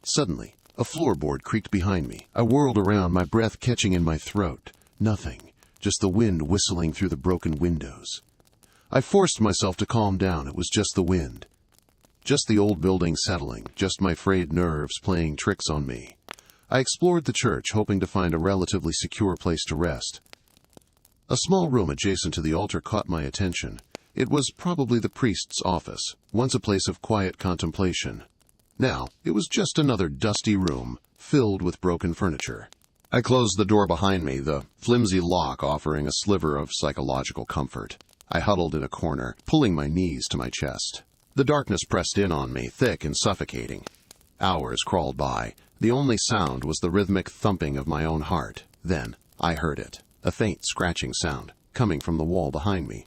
Suddenly, a floorboard creaked behind me. I whirled around, my breath catching in my throat. Nothing, just the wind whistling through the broken windows. I forced myself to calm down. It was just the wind. Just the old building settling, just my frayed nerves playing tricks on me. I explored the church, hoping to find a relatively secure place to rest. A small room adjacent to the altar caught my attention. It was probably the priest's office, once a place of quiet contemplation. Now, it was just another dusty room, filled with broken furniture. I closed the door behind me, the flimsy lock offering a sliver of psychological comfort. I huddled in a corner, pulling my knees to my chest. The darkness pressed in on me, thick and suffocating. Hours crawled by. The only sound was the rhythmic thumping of my own heart. Then I heard it, a faint scratching sound, coming from the wall behind me.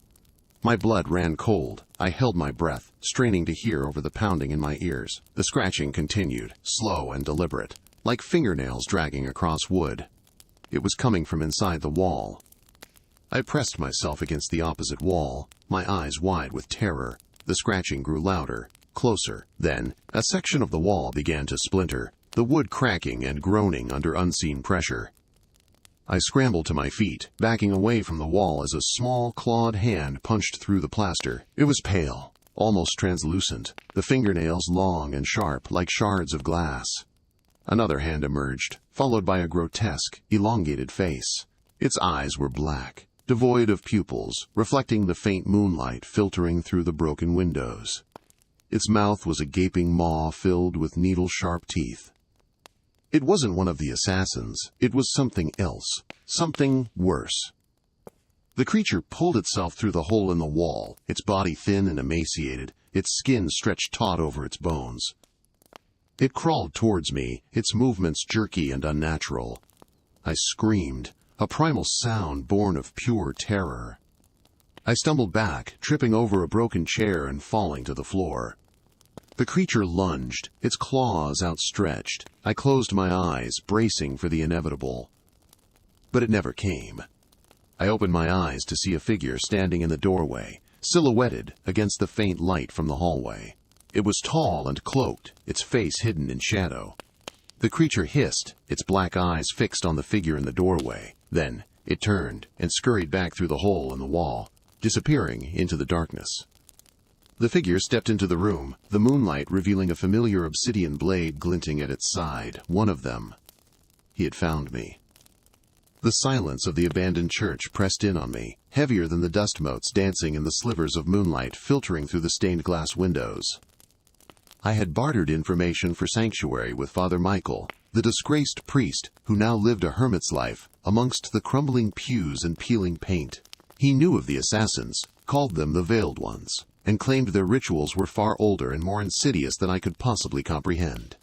My blood ran cold. I held my breath, straining to hear over the pounding in my ears. The scratching continued, slow and deliberate, like fingernails dragging across wood. It was coming from inside the wall. I pressed myself against the opposite wall, my eyes wide with terror. The scratching grew louder, closer. Then, a section of the wall began to splinter, the wood cracking and groaning under unseen pressure. I scrambled to my feet, backing away from the wall as a small, clawed hand punched through the plaster. It was pale, almost translucent, the fingernails long and sharp like shards of glass. Another hand emerged, followed by a grotesque, elongated face. Its eyes were black, devoid of pupils, reflecting the faint moonlight filtering through the broken windows. Its mouth was a gaping maw filled with needle-sharp teeth. It wasn't one of the assassins. It was something else, something worse. The creature pulled itself through the hole in the wall, its body thin and emaciated, its skin stretched taut over its bones. It crawled towards me, its movements jerky and unnatural. I screamed, a primal sound born of pure terror. I stumbled back, tripping over a broken chair and falling to the floor. The creature lunged, its claws outstretched. I closed my eyes, bracing for the inevitable. But it never came. I opened my eyes to see a figure standing in the doorway, silhouetted against the faint light from the hallway. It was tall and cloaked, its face hidden in shadow. The creature hissed, its black eyes fixed on the figure in the doorway. Then it turned and scurried back through the hole in the wall, disappearing into the darkness. The figure stepped into the room, the moonlight revealing a familiar obsidian blade glinting at its side. One of them. He had found me. The silence of the abandoned church pressed in on me, heavier than the dust motes dancing in the slivers of moonlight filtering through the stained glass windows. I had bartered information for sanctuary with Father Michael, the disgraced priest who now lived a hermit's life amongst the crumbling pews and peeling paint. He knew of the assassins, called them the Veiled Ones, and claimed their rituals were far older and more insidious than I could possibly comprehend.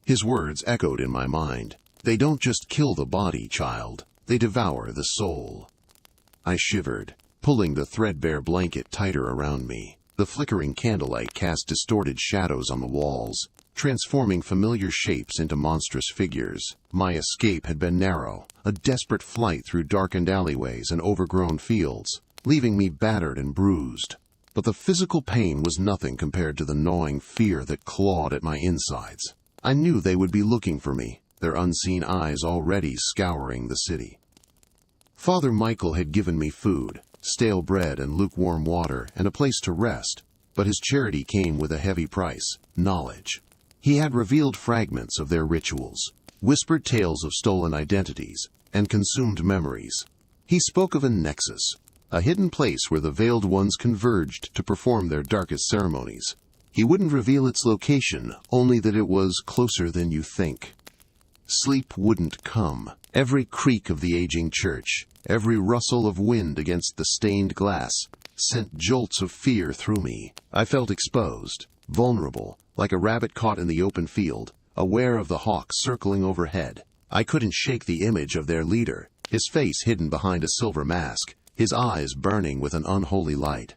His words echoed in my mind. They don't just kill the body, child. They devour the soul. I shivered, pulling the threadbare blanket tighter around me. The flickering candlelight cast distorted shadows on the walls, transforming familiar shapes into monstrous figures. My escape had been narrow, a desperate flight through darkened alleyways and overgrown fields, leaving me battered and bruised. But the physical pain was nothing compared to the gnawing fear that clawed at my insides. I knew they would be looking for me, their unseen eyes already scouring the city. Father Michael had given me food, stale bread and lukewarm water, and a place to rest, but his charity came with a heavy price: knowledge. He had revealed fragments of their rituals, whispered tales of stolen identities, and consumed memories. He spoke of a nexus, a hidden place where the Veiled Ones converged to perform their darkest ceremonies. He wouldn't reveal its location, only that it was closer than you think. Sleep wouldn't come. Every creak of the aging church, every rustle of wind against the stained glass, sent jolts of fear through me. I felt exposed, vulnerable, like a rabbit caught in the open field, aware of the hawk circling overhead. I couldn't shake the image of their leader, his face hidden behind a silver mask, his eyes burning with an unholy light.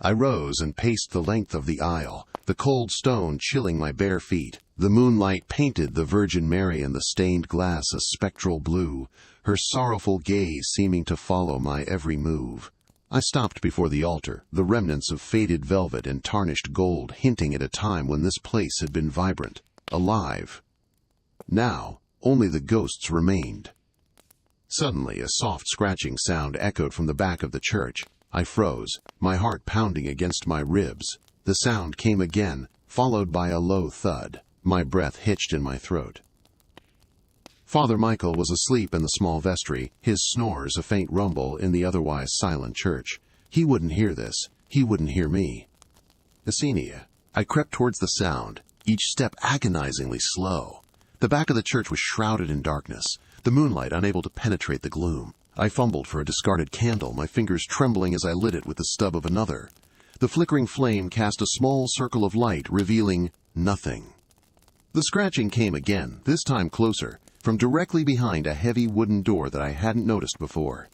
I rose and paced the length of the aisle, the cold stone chilling my bare feet. The moonlight painted the Virgin Mary in the stained glass a spectral blue, her sorrowful gaze seeming to follow my every move. I stopped before the altar, the remnants of faded velvet and tarnished gold hinting at a time when this place had been vibrant, alive. Now, only the ghosts remained. Suddenly, a soft scratching sound echoed from the back of the church. I froze, my heart pounding against my ribs. The sound came again, followed by a low thud. My breath hitched in my throat. Father Michael was asleep in the small vestry, his snores a faint rumble in the otherwise silent church. He wouldn't hear this. He wouldn't hear me. Yesenia. I crept towards the sound, each step agonizingly slow. The back of the church was shrouded in darkness, the moonlight unable to penetrate the gloom. I fumbled for a discarded candle, my fingers trembling as I lit it with the stub of another. The flickering flame cast a small circle of light, revealing nothing. The scratching came again, this time closer, from directly behind a heavy wooden door that I hadn't noticed before.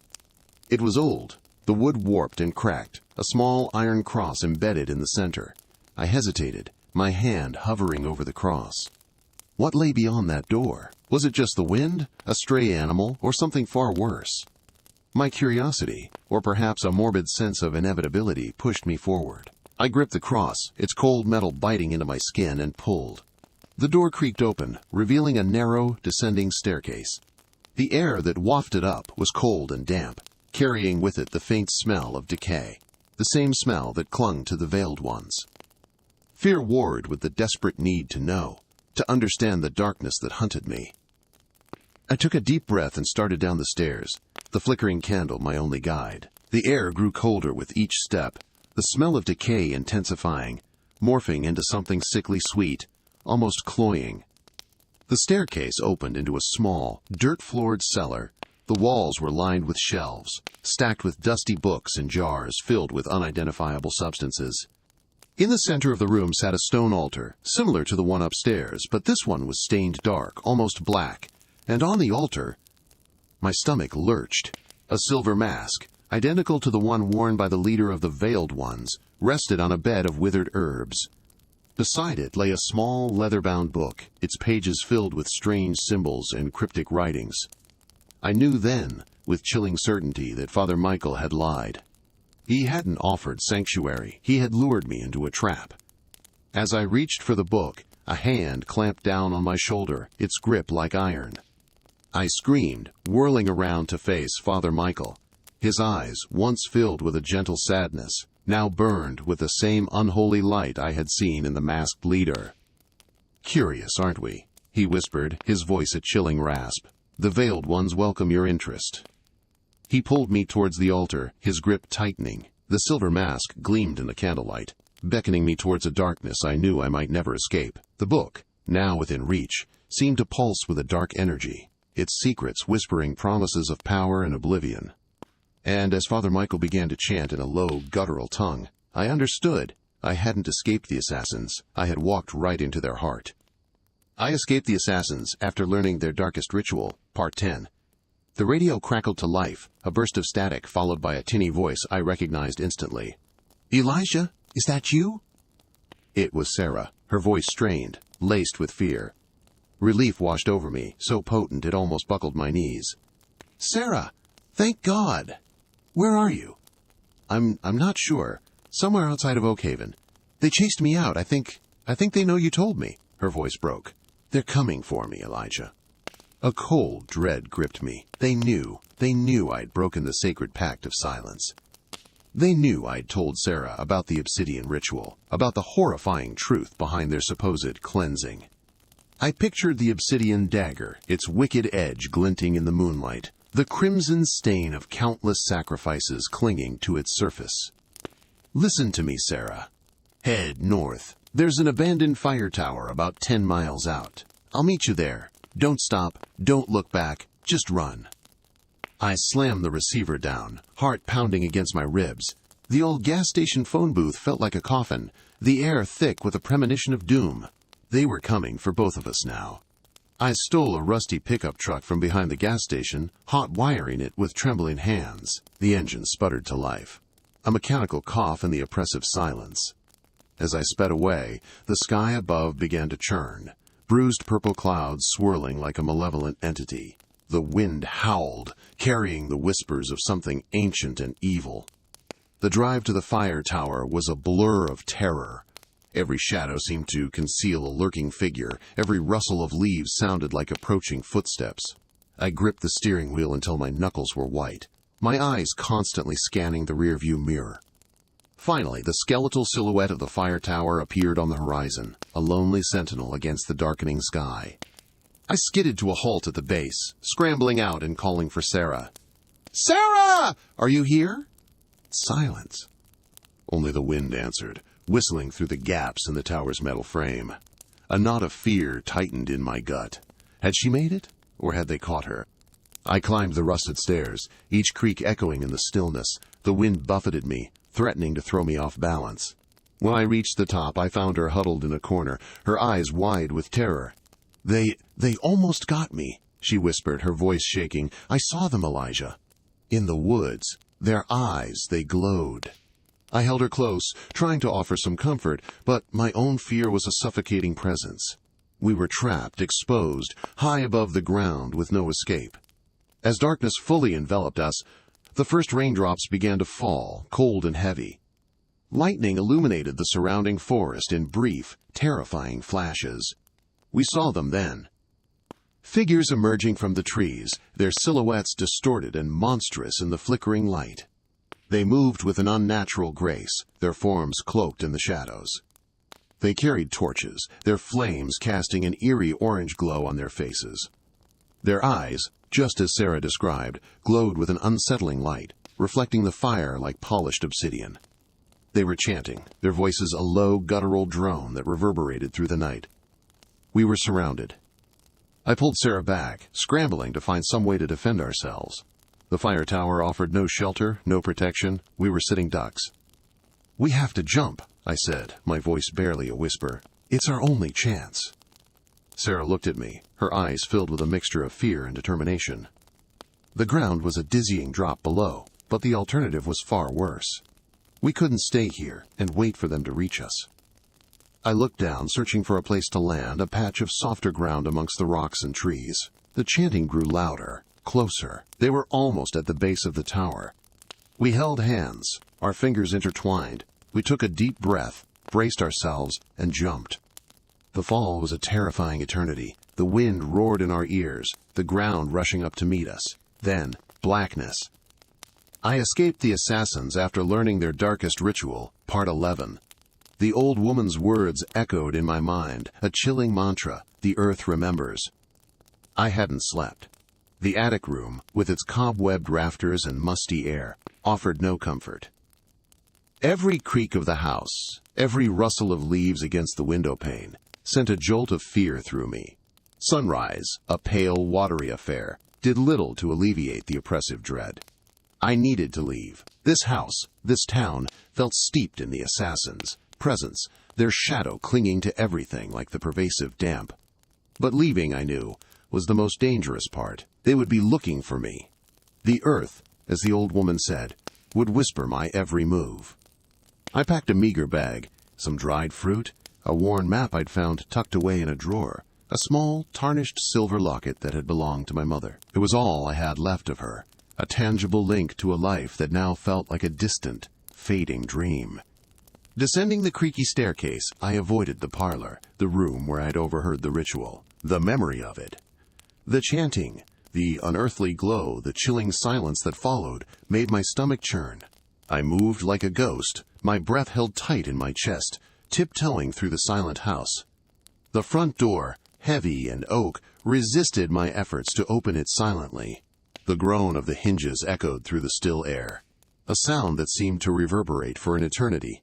It was old, the wood warped and cracked, a small iron cross embedded in the center. I hesitated, my hand hovering over the cross. What lay beyond that door? Was it just the wind, a stray animal, or something far worse? My curiosity, or perhaps a morbid sense of inevitability, pushed me forward. I gripped the cross, its cold metal biting into my skin, and pulled. The door creaked open, revealing a narrow, descending staircase. The air that wafted up was cold and damp, carrying with it the faint smell of decay, the same smell that clung to the veiled ones. Fear warred with the desperate need to know, to understand the darkness that hunted me. I took a deep breath and started down the stairs, the flickering candle my only guide. The air grew colder with each step, the smell of decay intensifying, morphing into something sickly sweet, almost cloying. The staircase opened into a small, dirt-floored cellar. The walls were lined with shelves, stacked with dusty books and jars filled with unidentifiable substances. In the center of the room sat a stone altar, similar to the one upstairs, but this one was stained dark, almost black, and on the altar, my stomach lurched. A silver mask, identical to the one worn by the leader of the Veiled Ones, rested on a bed of withered herbs. Beside it lay a small, leather-bound book, its pages filled with strange symbols and cryptic writings. I knew then, with chilling certainty, that Father Michael had lied. He hadn't offered sanctuary. He had lured me into a trap. As I reached for the book, a hand clamped down on my shoulder, its grip like iron. I screamed, whirling around to face Father Michael. His eyes, once filled with a gentle sadness, now burned with the same unholy light I had seen in the masked leader. "Curious, aren't we?" he whispered, his voice a chilling rasp. "The Veiled Ones welcome your interest." He pulled me towards the altar, his grip tightening. The silver mask gleamed in the candlelight, beckoning me towards a darkness I knew I might never escape. The book, now within reach, seemed to pulse with a dark energy, its secrets whispering promises of power and oblivion. And as Father Michael began to chant in a low, guttural tongue, I understood. I hadn't escaped the assassins. I had walked right into their heart. I escaped the assassins after learning their darkest ritual, Part 10. The radio crackled to life, a burst of static followed by a tinny voice I recognized instantly. "Elijah, is that you?" It was Sarah, her voice strained, laced with fear. Relief washed over me, so potent it almost buckled my knees. "Sarah, thank God! Where are you?" I'm not sure. Somewhere outside of Oakhaven. They chased me out. I think they know you told me." Her voice broke. "They're coming for me, Elijah." A cold dread gripped me. They knew I'd broken the sacred pact of silence. They knew I'd told Sarah about the obsidian ritual, about the horrifying truth behind their supposed cleansing. I pictured the obsidian dagger, its wicked edge glinting in the moonlight, the crimson stain of countless sacrifices clinging to its surface. "Listen to me, Sarah. Head north. There's an abandoned fire tower about 10 miles out. I'll meet you there. Don't stop. Don't look back. Just run." I slammed the receiver down, heart pounding against my ribs. The old gas station phone booth felt like a coffin, the air thick with a premonition of doom. They were coming for both of us now. I stole a rusty pickup truck from behind the gas station, hot wiring it with trembling hands. The engine sputtered to life. A mechanical cough in the oppressive silence. As I sped away, the sky above began to churn, bruised purple clouds swirling like a malevolent entity. The wind howled, carrying the whispers of something ancient and evil. The drive to the fire tower was a blur of terror. Every shadow seemed to conceal a lurking figure. Every rustle of leaves sounded like approaching footsteps. I gripped the steering wheel until my knuckles were white, my eyes constantly scanning the rearview mirror. Finally, the skeletal silhouette of the fire tower appeared on the horizon, a lonely sentinel against the darkening sky. I skidded to a halt at the base, scrambling out and calling for Sarah. "Sarah! Are you here?" Silence. Only the wind answered, whistling through the gaps in the tower's metal frame. A knot of fear tightened in my gut. Had she made it, or had they caught her? I climbed the rusted stairs, each creak echoing in the stillness. The wind buffeted me, threatening to throw me off balance. When I reached the top, I found her huddled in a corner, her eyes wide with terror. They almost got me," she whispered, her voice shaking. "I saw them, Elijah. In the woods. Their eyes, they glowed." I held her close, trying to offer some comfort, but my own fear was a suffocating presence. We were trapped, exposed, high above the ground, with no escape. As darkness fully enveloped us, the first raindrops began to fall, cold and heavy. Lightning illuminated the surrounding forest in brief, terrifying flashes. We saw them then. Figures emerging from the trees, their silhouettes distorted and monstrous in the flickering light. They moved with an unnatural grace, their forms cloaked in the shadows. They carried torches, their flames casting an eerie orange glow on their faces. Their eyes, just as Sarah described, glowed with an unsettling light, reflecting the fire like polished obsidian. They were chanting, their voices a low, guttural drone that reverberated through the night. We were surrounded. I pulled Sarah back, scrambling to find some way to defend ourselves. The fire tower offered no shelter, no protection. We were sitting ducks. "We have to jump," I said, my voice barely a whisper. "It's our only chance." Sarah looked at me, her eyes filled with a mixture of fear and determination. The ground was a dizzying drop below, but the alternative was far worse. We couldn't stay here and wait for them to reach us. I looked down, searching for a place to land, a patch of softer ground amongst the rocks and trees. The chanting grew louder, closer. They were almost at the base of the tower. We held hands, our fingers intertwined. We took a deep breath, braced ourselves, and jumped. The fall was a terrifying eternity. The wind roared in our ears, the ground rushing up to meet us. Then, blackness. I escaped the assassins after learning their darkest ritual, Part 11. The old woman's words echoed in my mind, a chilling mantra, "The earth remembers." I hadn't slept. The attic room, with its cobwebbed rafters and musty air, offered no comfort. Every creak of the house, every rustle of leaves against the window pane, sent a jolt of fear through me. Sunrise, a pale, watery affair, did little to alleviate the oppressive dread. I needed to leave. This house, this town, felt steeped in the assassins' presence, their shadow clinging to everything like the pervasive damp. But leaving, I knew, was the most dangerous part. They would be looking for me. The earth, as the old woman said, would whisper my every move. I packed a meager bag, some dried fruit, a worn map I'd found tucked away in a drawer, a small, tarnished silver locket that had belonged to my mother. It was all I had left of her, a tangible link to a life that now felt like a distant, fading dream. Descending the creaky staircase, I avoided the parlor, the room where I'd overheard the ritual, the memory of it. The chanting, the unearthly glow, the chilling silence that followed, made my stomach churn. I moved like a ghost, my breath held tight in my chest, tiptoeing through the silent house. The front door, heavy and oak, resisted my efforts to open it silently. The groan of the hinges echoed through the still air, a sound that seemed to reverberate for an eternity.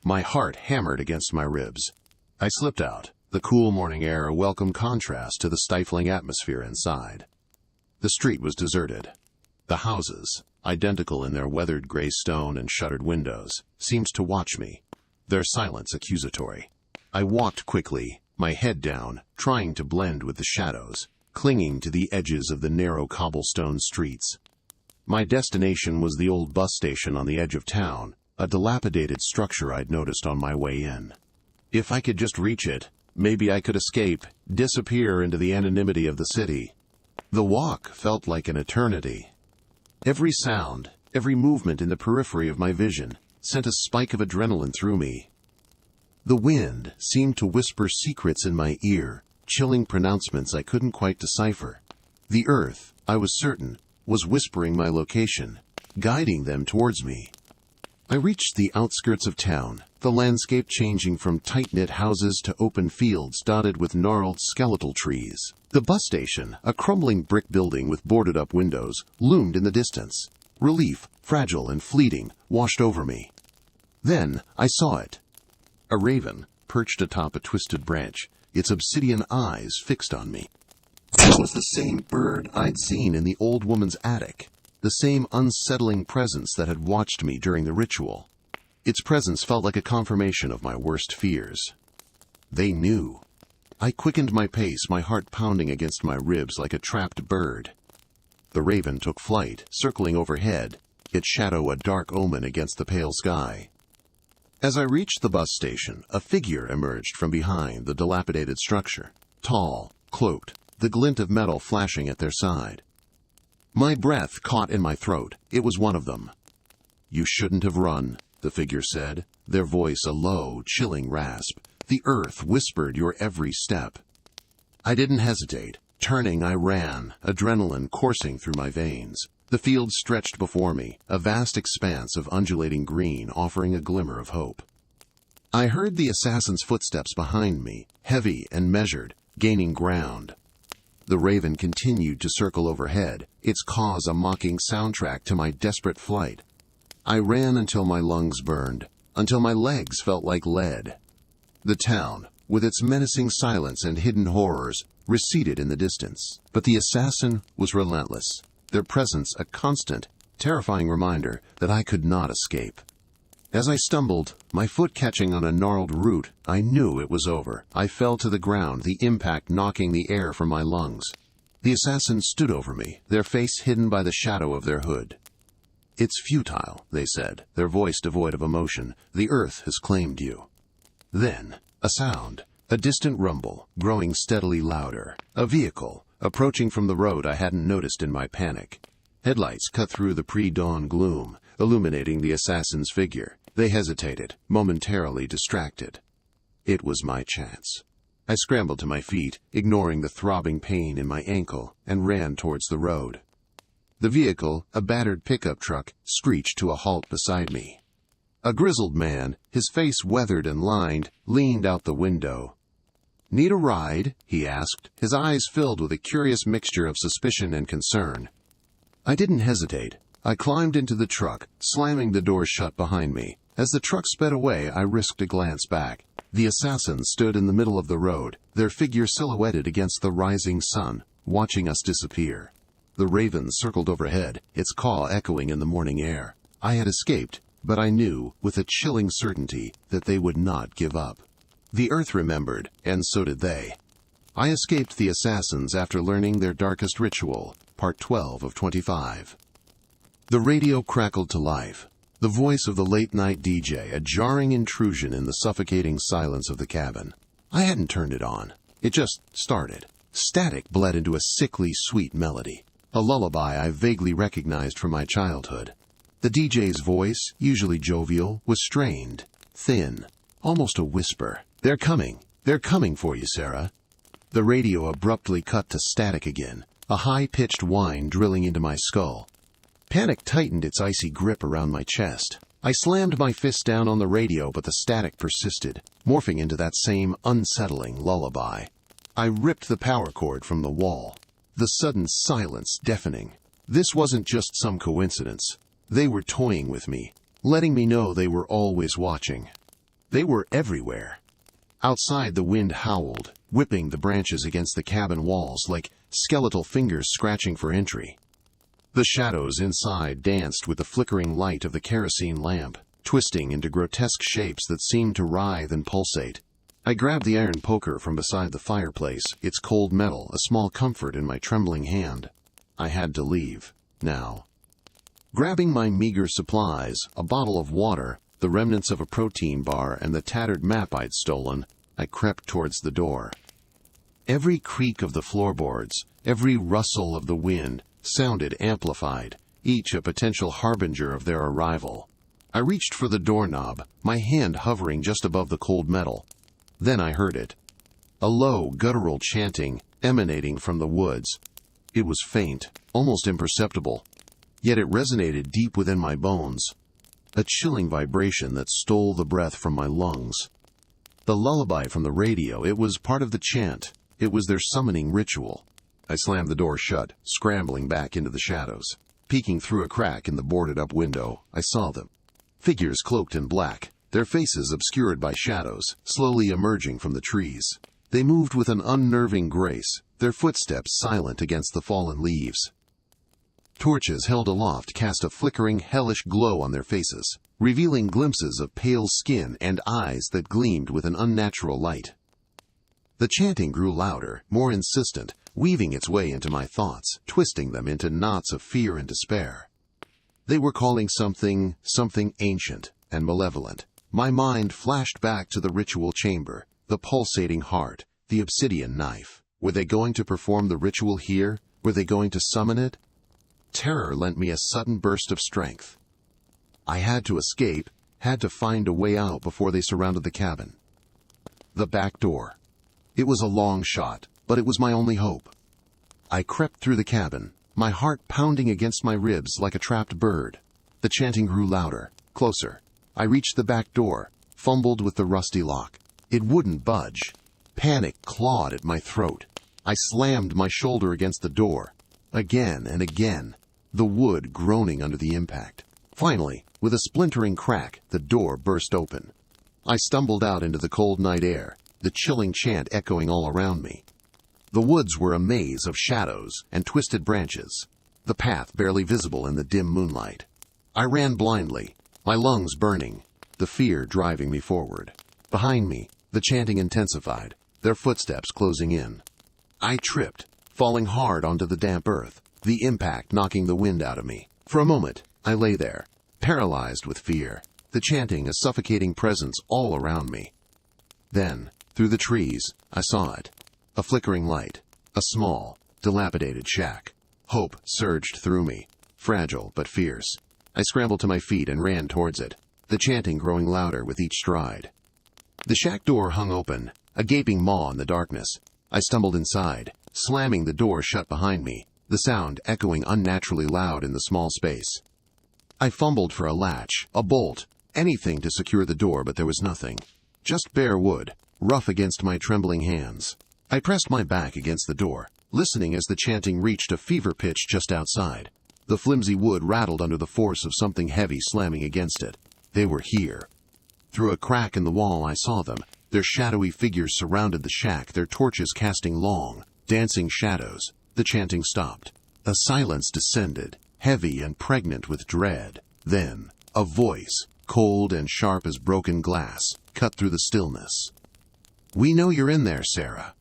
My heart hammered against my ribs. I slipped out, the cool morning air a welcome contrast to the stifling atmosphere inside. The street was deserted. The houses, identical in their weathered gray stone and shuttered windows, seemed to watch me, their silence accusatory. I walked quickly, my head down, trying to blend with the shadows, clinging to the edges of the narrow cobblestone streets. My destination was the old bus station on the edge of town, a dilapidated structure I'd noticed on my way in. If I could just reach it, maybe I could escape, disappear into the anonymity of the city. The walk felt like an eternity. Every sound, every movement in the periphery of my vision sent a spike of adrenaline through me. The wind seemed to whisper secrets in my ear, chilling pronouncements I couldn't quite decipher. The earth, I was certain, was whispering my location, guiding them towards me. I reached the outskirts of town, the landscape changing from tight-knit houses to open fields dotted with gnarled skeletal trees. The bus station, a crumbling brick building with boarded-up windows, loomed in the distance. Relief, fragile and fleeting, washed over me. Then I saw it. A raven, perched atop a twisted branch, its obsidian eyes fixed on me. It was the same bird I'd seen in the old woman's attic, the same unsettling presence that had watched me during the ritual. Its presence felt like a confirmation of my worst fears. They knew. I quickened my pace, my heart pounding against my ribs like a trapped bird. The raven took flight, circling overhead, its shadow a dark omen against the pale sky. As I reached the bus station, a figure emerged from behind the dilapidated structure, tall, cloaked, the glint of metal flashing at their side. My breath caught in my throat. It was one of them. "You shouldn't have run," the figure said, their voice a low, chilling rasp. The earth whispered your every step. I didn't hesitate. Turning, I ran, adrenaline coursing through my veins. The field stretched before me, a vast expanse of undulating green offering a glimmer of hope. I heard the assassin's footsteps behind me, heavy and measured, gaining ground. The raven continued to circle overhead, its caws a mocking soundtrack to my desperate flight. I ran until my lungs burned, until my legs felt like lead. The town, with its menacing silence and hidden horrors, receded in the distance. But the assassin was relentless, their presence a constant, terrifying reminder that I could not escape. As I stumbled, my foot catching on a gnarled root, I knew it was over. I fell to the ground, the impact knocking the air from my lungs. The assassins stood over me, their face hidden by the shadow of their hood. "It's futile," they said, their voice devoid of emotion. "The earth has claimed you." Then, a sound, a distant rumble, growing steadily louder. A vehicle, approaching from the road I hadn't noticed in my panic. Headlights cut through the pre-dawn gloom, illuminating the assassin's figure. They hesitated, momentarily distracted. It was my chance. I scrambled to my feet, ignoring the throbbing pain in my ankle, and ran towards the road. The vehicle, a battered pickup truck, screeched to a halt beside me. A grizzled man, his face weathered and lined, leaned out the window. "Need a ride?" he asked, his eyes filled with a curious mixture of suspicion and concern. I didn't hesitate. I climbed into the truck, slamming the door shut behind me. As the truck sped away, I risked a glance back. The assassins stood in the middle of the road, their figure silhouetted against the rising sun, watching us disappear. The raven circled overhead, its caw echoing in the morning air. I had escaped, but I knew, with a chilling certainty, that they would not give up. The earth remembered, and so did they. I escaped the assassins after learning their darkest ritual, Part 12 of 25. The radio crackled to life. The voice of the late-night DJ, a jarring intrusion in the suffocating silence of the cabin. I hadn't turned it on. It just started. Static bled into a sickly sweet melody, a lullaby I vaguely recognized from my childhood. The DJ's voice, usually jovial, was strained, thin, almost a whisper. They're coming for you, Sarah." The radio abruptly cut to static again, a high-pitched whine drilling into my skull. Panic tightened its icy grip around my chest. I slammed my fist down on the radio, but the static persisted, morphing into that same unsettling lullaby. I ripped the power cord from the wall, the sudden silence deafening. This wasn't just some coincidence. They were toying with me, letting me know they were always watching. They were everywhere. Outside, the wind howled, whipping the branches against the cabin walls like skeletal fingers scratching for entry. The shadows inside danced with the flickering light of the kerosene lamp, twisting into grotesque shapes that seemed to writhe and pulsate. I grabbed the iron poker from beside the fireplace, its cold metal a small comfort in my trembling hand. I had to leave, now. Grabbing my meager supplies, a bottle of water, the remnants of a protein bar, and the tattered map I'd stolen, I crept towards the door. Every creak of the floorboards, every rustle of the wind, sounded amplified, each a potential harbinger of their arrival. I reached for the doorknob, my hand hovering just above the cold metal. Then I heard it. A low, guttural chanting emanating from the woods. It was faint, almost imperceptible, yet it resonated deep within my bones. A chilling vibration that stole the breath from my lungs. The lullaby from the radio, it was part of the chant. It was their summoning ritual. I slammed the door shut, scrambling back into the shadows. Peeking through a crack in the boarded-up window, I saw them. Figures cloaked in black, their faces obscured by shadows, slowly emerging from the trees. They moved with an unnerving grace, their footsteps silent against the fallen leaves. Torches held aloft cast a flickering, hellish glow on their faces. revealing glimpses of pale skin and eyes that gleamed with an unnatural light. The chanting grew louder, more insistent, weaving its way into my thoughts, twisting them into knots of fear and despair. They were calling something ancient and malevolent. My mind flashed back to the ritual chamber, the pulsating heart, the obsidian knife. Were they going to perform the ritual here? Were they going to summon it? Terror lent me a sudden burst of strength. I had to escape, had to find a way out before they surrounded the cabin. The back door. It was a long shot, but it was my only hope. I crept through the cabin, my heart pounding against my ribs like a trapped bird. The chanting grew louder, closer. I reached the back door, fumbled with the rusty lock. It wouldn't budge. Panic clawed at my throat. I slammed my shoulder against the door. Again and again, the wood groaning under the impact. Finally, with a splintering crack, the door burst open. I stumbled out into the cold night air, the chilling chant echoing all around me. The woods were a maze of shadows and twisted branches, the path barely visible in the dim moonlight. I ran blindly, my lungs burning, the fear driving me forward. Behind me, the chanting intensified, their footsteps closing in. I tripped, falling hard onto the damp earth, the impact knocking the wind out of me. For a moment, I lay there, paralyzed with fear, the chanting a suffocating presence all around me. Then, through the trees, I saw it. A flickering light, a small, dilapidated shack. Hope surged through me, fragile but fierce. I scrambled to my feet and ran towards it, the chanting growing louder with each stride. The shack door hung open, a gaping maw in the darkness. I stumbled inside, slamming the door shut behind me, the sound echoing unnaturally loud in the small space. I fumbled for a latch, a bolt, anything to secure the door, but there was nothing. Just bare wood, rough against my trembling hands. I pressed my back against the door, listening as the chanting reached a fever pitch just outside. The flimsy wood rattled under the force of something heavy slamming against it. They were here. Through a crack in the wall I saw them. Their shadowy figures surrounded the shack, their torches casting long, dancing shadows. The chanting stopped. A silence descended, heavy and pregnant with dread. Then, a voice, cold and sharp as broken glass, cut through the stillness. "We know you're in there, Sarah."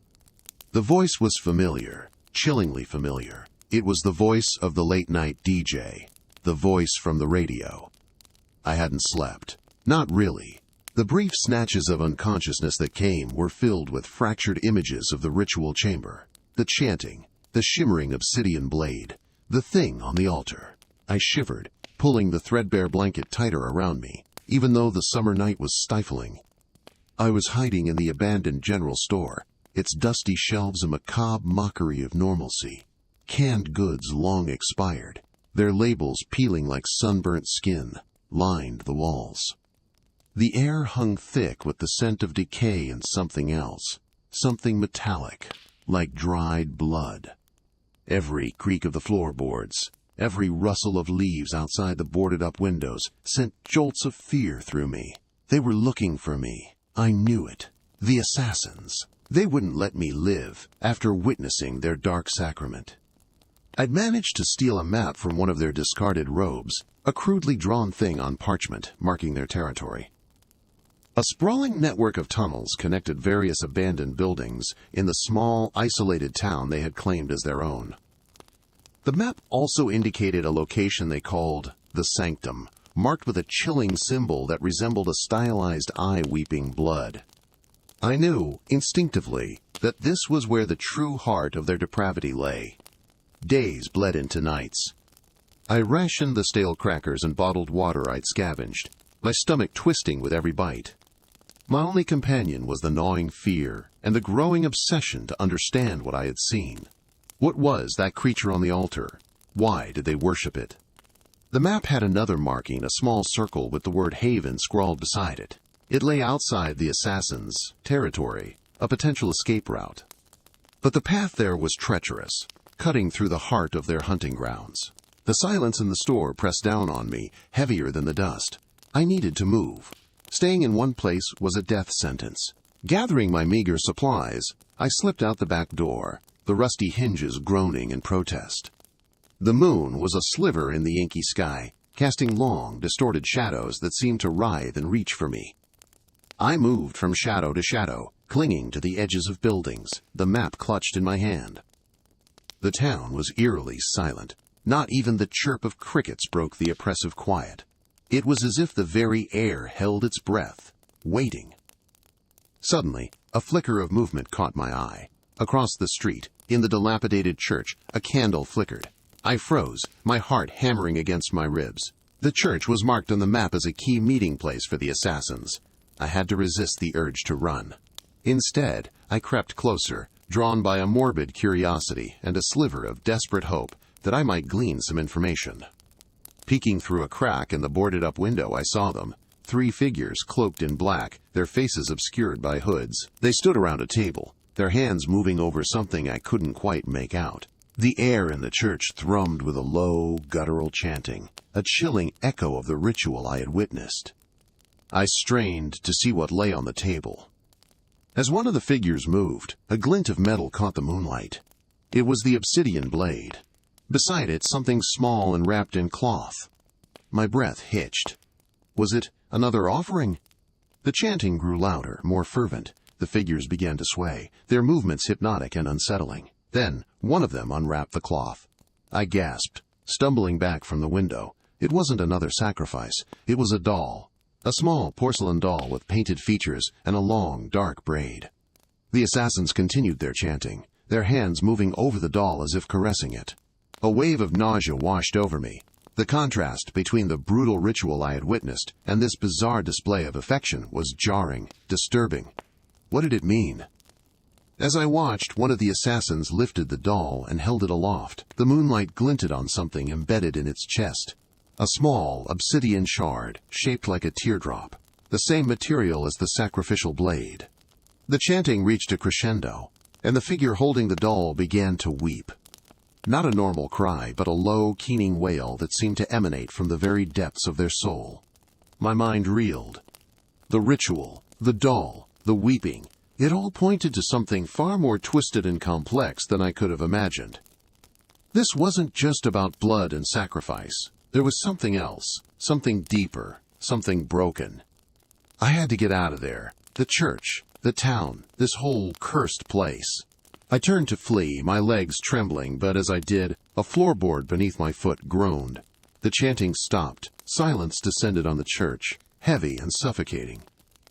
The voice was familiar, chillingly familiar. It was the voice of the late-night DJ, the voice from the radio. I hadn't slept. Not really. The brief snatches of unconsciousness that came were filled with fractured images of the ritual chamber, the chanting, the shimmering obsidian blade, the thing on the altar. I shivered, pulling the threadbare blanket tighter around me, even though the summer night was stifling. I was hiding in the abandoned general store, its dusty shelves a macabre mockery of normalcy. Canned goods long expired, their labels peeling like sunburnt skin, lined the walls. The air hung thick with the scent of decay and something else, something metallic, like dried blood. Every creak of the floorboards, every rustle of leaves outside the boarded-up windows sent jolts of fear through me. They were looking for me. I knew it. The assassins. They wouldn't let me live after witnessing their dark sacrament. I'd managed to steal a map from one of their discarded robes, a crudely drawn thing on parchment marking their territory. A sprawling network of tunnels connected various abandoned buildings in the small, isolated town they had claimed as their own. The map also indicated a location they called the Sanctum, marked with a chilling symbol that resembled a stylized eye weeping blood. I knew, instinctively, that this was where the true heart of their depravity lay. Days bled into nights. I rationed the stale crackers and bottled water I'd scavenged, my stomach twisting with every bite. My only companion was the gnawing fear and the growing obsession to understand what I had seen. What was that creature on the altar? Why did they worship it? The map had another marking, a small circle with the word Haven scrawled beside it. It lay outside the assassins' territory, a potential escape route. But the path there was treacherous, cutting through the heart of their hunting grounds. The silence in the store pressed down on me, heavier than the dust. I needed to move. Staying in one place was a death sentence. Gathering my meager supplies, I slipped out the back door, the rusty hinges groaning in protest. The moon was a sliver in the inky sky, casting long, distorted shadows that seemed to writhe and reach for me. I moved from shadow to shadow, clinging to the edges of buildings, the map clutched in my hand. The town was eerily silent. Not even the chirp of crickets broke the oppressive quiet. It was as if the very air held its breath, waiting. Suddenly, a flicker of movement caught my eye. Across the street, in the dilapidated church, a candle flickered. I froze, my heart hammering against my ribs. The church was marked on the map as a key meeting place for the assassins. I had to resist the urge to run. Instead, I crept closer, drawn by a morbid curiosity and a sliver of desperate hope that I might glean some information. Peeking through a crack in the boarded-up window, I saw them. 3 figures cloaked in black, their faces obscured by hoods. They stood around a table, their hands moving over something I couldn't quite make out. The air in the church thrummed with a low, guttural chanting, a chilling echo of the ritual I had witnessed. I strained to see what lay on the table. As one of the figures moved, a glint of metal caught the moonlight. It was the obsidian blade. Beside it, something small and wrapped in cloth. My breath hitched. Was it another offering? The chanting grew louder, more fervent. The figures began to sway, their movements hypnotic and unsettling. Then, one of them unwrapped the cloth. I gasped, stumbling back from the window. It wasn't another sacrifice. It was a doll. A small porcelain doll with painted features and a long, dark braid. The assassins continued their chanting, their hands moving over the doll as if caressing it. A wave of nausea washed over me. The contrast between the brutal ritual I had witnessed and this bizarre display of affection was jarring, disturbing. What did it mean? As I watched, one of the assassins lifted the doll and held it aloft. The moonlight glinted on something embedded in its chest. A small, obsidian shard, shaped like a teardrop, the same material as the sacrificial blade. The chanting reached a crescendo, and the figure holding the doll began to weep. Not a normal cry, but a low, keening wail that seemed to emanate from the very depths of their soul. My mind reeled. The ritual, the doll, the weeping, it all pointed to something far more twisted and complex than I could have imagined. This wasn't just about blood and sacrifice. There was something else, something deeper, something broken. I had to get out of there. The church, the town, this whole cursed place. I turned to flee, my legs trembling, but as I did, a floorboard beneath my foot groaned. The chanting stopped. Silence descended on the church, heavy and suffocating.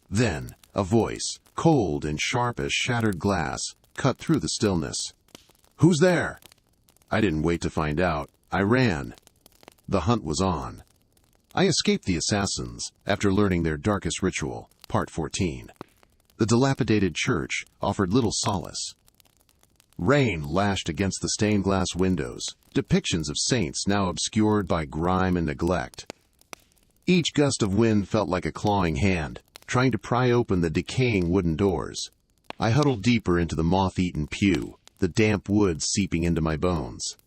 Then, a voice, cold and sharp as shattered glass, cut through the stillness. "Who's there?" I didn't wait to find out. I ran. The hunt was on. I escaped the assassins after learning their darkest ritual, Part 14. The dilapidated church offered little solace. Rain lashed against the stained glass windows, depictions of saints now obscured by grime and neglect. Each gust of wind felt like a clawing hand, trying to pry open the decaying wooden doors. I huddled deeper into the moth-eaten pew, the damp wood seeping into my bones.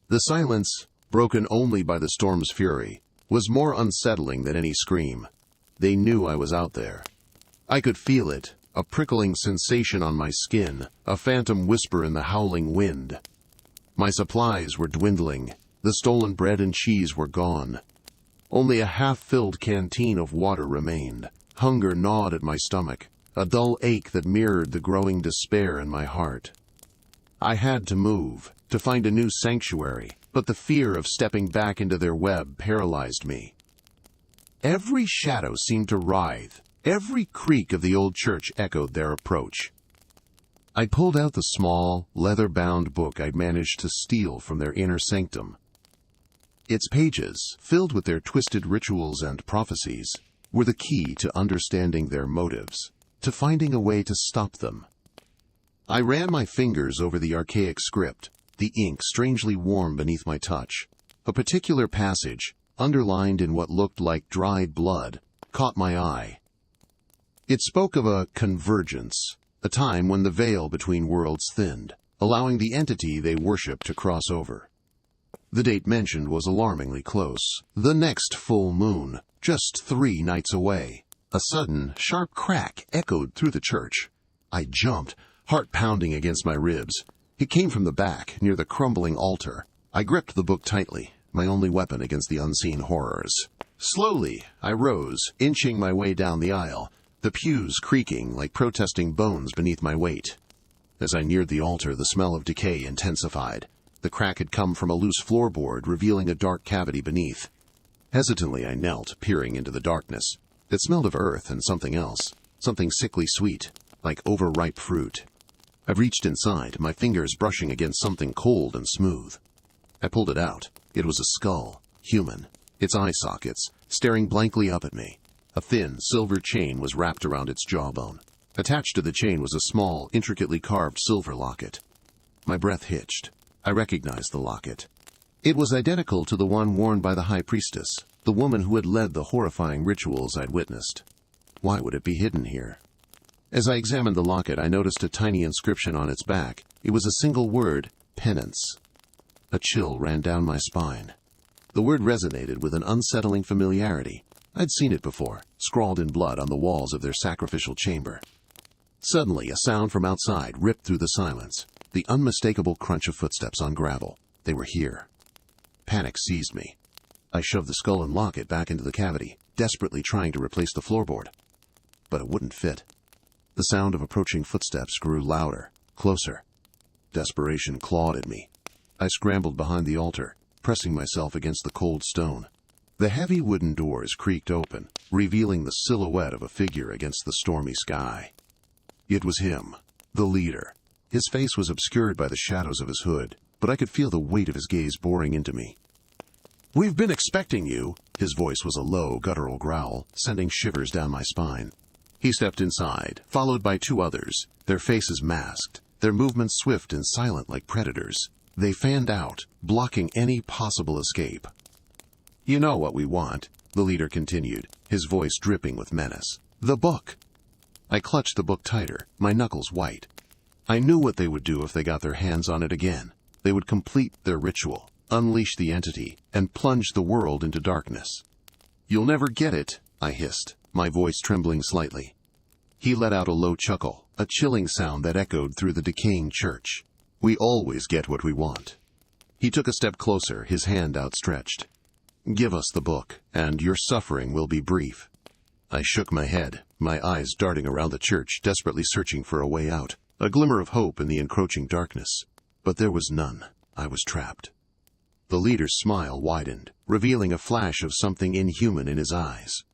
The silence, broken only by the storm's fury, was more unsettling than any scream. They knew I was out there. I could feel it, a prickling sensation on my skin, a phantom whisper in the howling wind. My supplies were dwindling. The stolen bread and cheese were gone. Only a half-filled canteen of water remained. Hunger gnawed at my stomach, a dull ache that mirrored the growing despair in my heart. I had to move, to find a new sanctuary, but the fear of stepping back into their web paralyzed me. Every shadow seemed to writhe. Every creak of the old church echoed their approach. I pulled out the small, leather-bound book I'd managed to steal from their inner sanctum. Its pages, filled with their twisted rituals and prophecies, were the key to understanding their motives, to finding a way to stop them. I ran my fingers over the archaic script, the ink strangely warm beneath my touch. A particular passage, underlined in what looked like dried blood, caught my eye. It spoke of a convergence, a time when the veil between worlds thinned, allowing the entity they worshipped to cross over. The date mentioned was alarmingly close. The next full moon, just 3 nights away. A sudden, sharp crack echoed through the church. I jumped, heart pounding against my ribs. It came from the back, near the crumbling altar. I gripped the book tightly, my only weapon against the unseen horrors. Slowly, I rose, inching my way down the aisle, the pews creaking like protesting bones beneath my weight. As I neared the altar, the smell of decay intensified. The crack had come from a loose floorboard, revealing a dark cavity beneath. Hesitantly, I knelt, peering into the darkness. It smelled of earth and something else, something sickly sweet, like overripe fruit. I reached inside, my fingers brushing against something cold and smooth. I pulled it out. It was a skull, human, its eye sockets, staring blankly up at me. A thin, silver chain was wrapped around its jawbone. Attached to the chain was a small, intricately carved silver locket. My breath hitched. I recognized the locket. It was identical to the one worn by the high priestess, the woman who had led the horrifying rituals I'd witnessed. Why would it be hidden here? As I examined the locket, I noticed a tiny inscription on its back. It was a single word, penance. A chill ran down my spine. The word resonated with an unsettling familiarity. I'd seen it before, scrawled in blood on the walls of their sacrificial chamber. Suddenly, a sound from outside ripped through the silence. The unmistakable crunch of footsteps on gravel. They were here. Panic seized me. I shoved the skull and locket back into the cavity, desperately trying to replace the floorboard. But it wouldn't fit. The sound of approaching footsteps grew louder, closer. Desperation clawed at me. I scrambled behind the altar, pressing myself against the cold stone. The heavy wooden doors creaked open, revealing the silhouette of a figure against the stormy sky. It was him, the leader. His face was obscured by the shadows of his hood, but I could feel the weight of his gaze boring into me. "We've been expecting you." His voice was a low, guttural growl, sending shivers down my spine. He stepped inside, followed by two others, their faces masked, their movements swift and silent like predators. They fanned out, blocking any possible escape. "You know what we want," the leader continued, his voice dripping with menace. "The book." I clutched the book tighter, my knuckles white. I knew what they would do if they got their hands on it again. They would complete their ritual, unleash the entity, and plunge the world into darkness. "You'll never get it," I hissed, my voice trembling slightly. He let out a low chuckle, a chilling sound that echoed through the decaying church. "We always get what we want." He took a step closer, his hand outstretched. "Give us the book, and your suffering will be brief." I shook my head, my eyes darting around the church, desperately searching for a way out, a glimmer of hope in the encroaching darkness. But there was none. I was trapped. The leader's smile widened, revealing a flash of something inhuman in his eyes.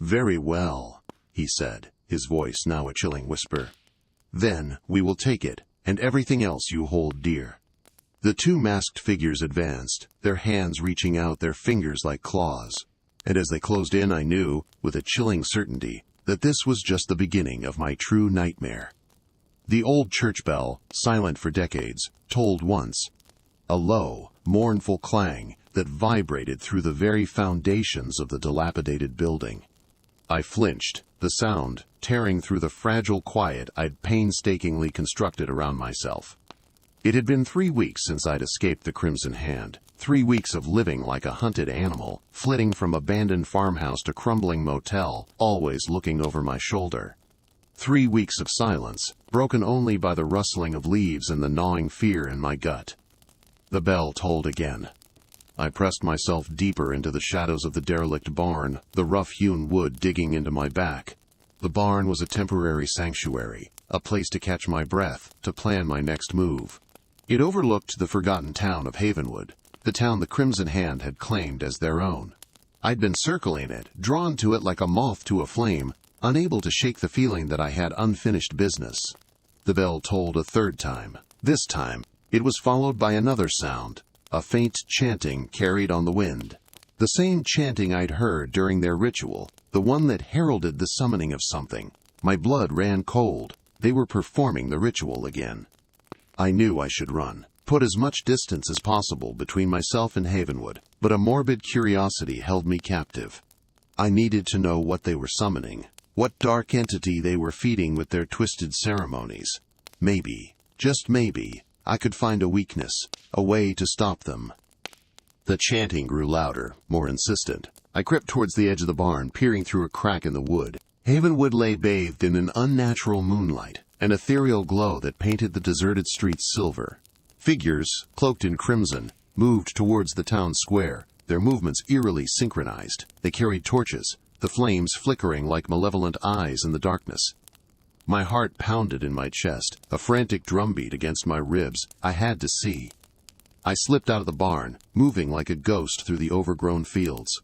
"Very well," he said, his voice now a chilling whisper. "Then we will take it, and everything else you hold dear." The two masked figures advanced, their hands reaching out, their fingers like claws. And as they closed in, I knew, with a chilling certainty, that this was just the beginning of my true nightmare. The old church bell, silent for decades, tolled once, a low, mournful clang that vibrated through the very foundations of the dilapidated building. I flinched, the sound tearing through the fragile quiet I'd painstakingly constructed around myself. It had been 3 weeks since I'd escaped the Crimson Hand, 3 weeks of living like a hunted animal, flitting from abandoned farmhouse to crumbling motel, always looking over my shoulder. 3 weeks of silence, broken only by the rustling of leaves and the gnawing fear in my gut. The bell tolled again. I pressed myself deeper into the shadows of the derelict barn, the rough-hewn wood digging into my back. The barn was a temporary sanctuary, a place to catch my breath, to plan my next move. It overlooked the forgotten town of Havenwood, the town the Crimson Hand had claimed as their own. I'd been circling it, drawn to it like a moth to a flame, unable to shake the feeling that I had unfinished business. The bell tolled a third time. This time, it was followed by another sound, a faint chanting carried on the wind. The same chanting I'd heard during their ritual, the one that heralded the summoning of something. My blood ran cold. They were performing the ritual again. I knew I should run, put as much distance as possible between myself and Havenwood, but a morbid curiosity held me captive. I needed to know what they were summoning, what dark entity they were feeding with their twisted ceremonies. Maybe, just maybe, I could find a weakness, a way to stop them. The chanting grew louder, more insistent. I crept towards the edge of the barn, peering through a crack in the wood. Havenwood lay bathed in an unnatural moonlight, an ethereal glow that painted the deserted streets silver. Figures, cloaked in crimson, moved towards the town square, their movements eerily synchronized. They carried torches, the flames flickering like malevolent eyes in the darkness. My heart pounded in my chest, a frantic drumbeat against my ribs. I had to see. I slipped out of the barn, moving like a ghost through the overgrown fields.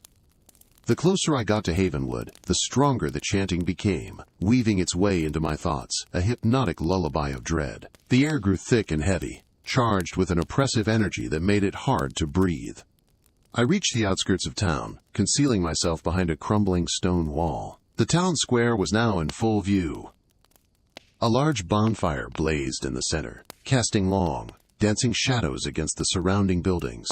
The closer I got to Havenwood, the stronger the chanting became, weaving its way into my thoughts, a hypnotic lullaby of dread. The air grew thick and heavy, charged with an oppressive energy that made it hard to breathe. I reached the outskirts of town, concealing myself behind a crumbling stone wall. The town square was now in full view. A large bonfire blazed in the center, casting long, dancing shadows against the surrounding buildings.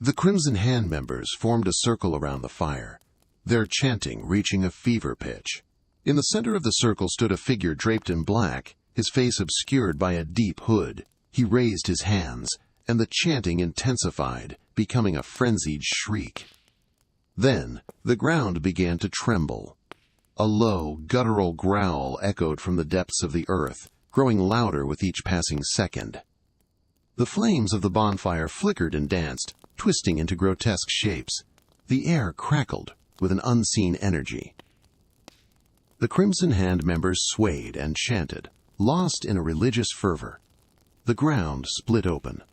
The Crimson Hand members formed a circle around the fire, their chanting reaching a fever pitch. In the center of the circle stood a figure draped in black, his face obscured by a deep hood. He raised his hands, and the chanting intensified, becoming a frenzied shriek. Then, the ground began to tremble. A low, guttural growl echoed from the depths of the earth, growing louder with each passing second. The flames of the bonfire flickered and danced, twisting into grotesque shapes. The air crackled with an unseen energy. The Crimson Hand members swayed and chanted, lost in a religious fervor. The ground split open.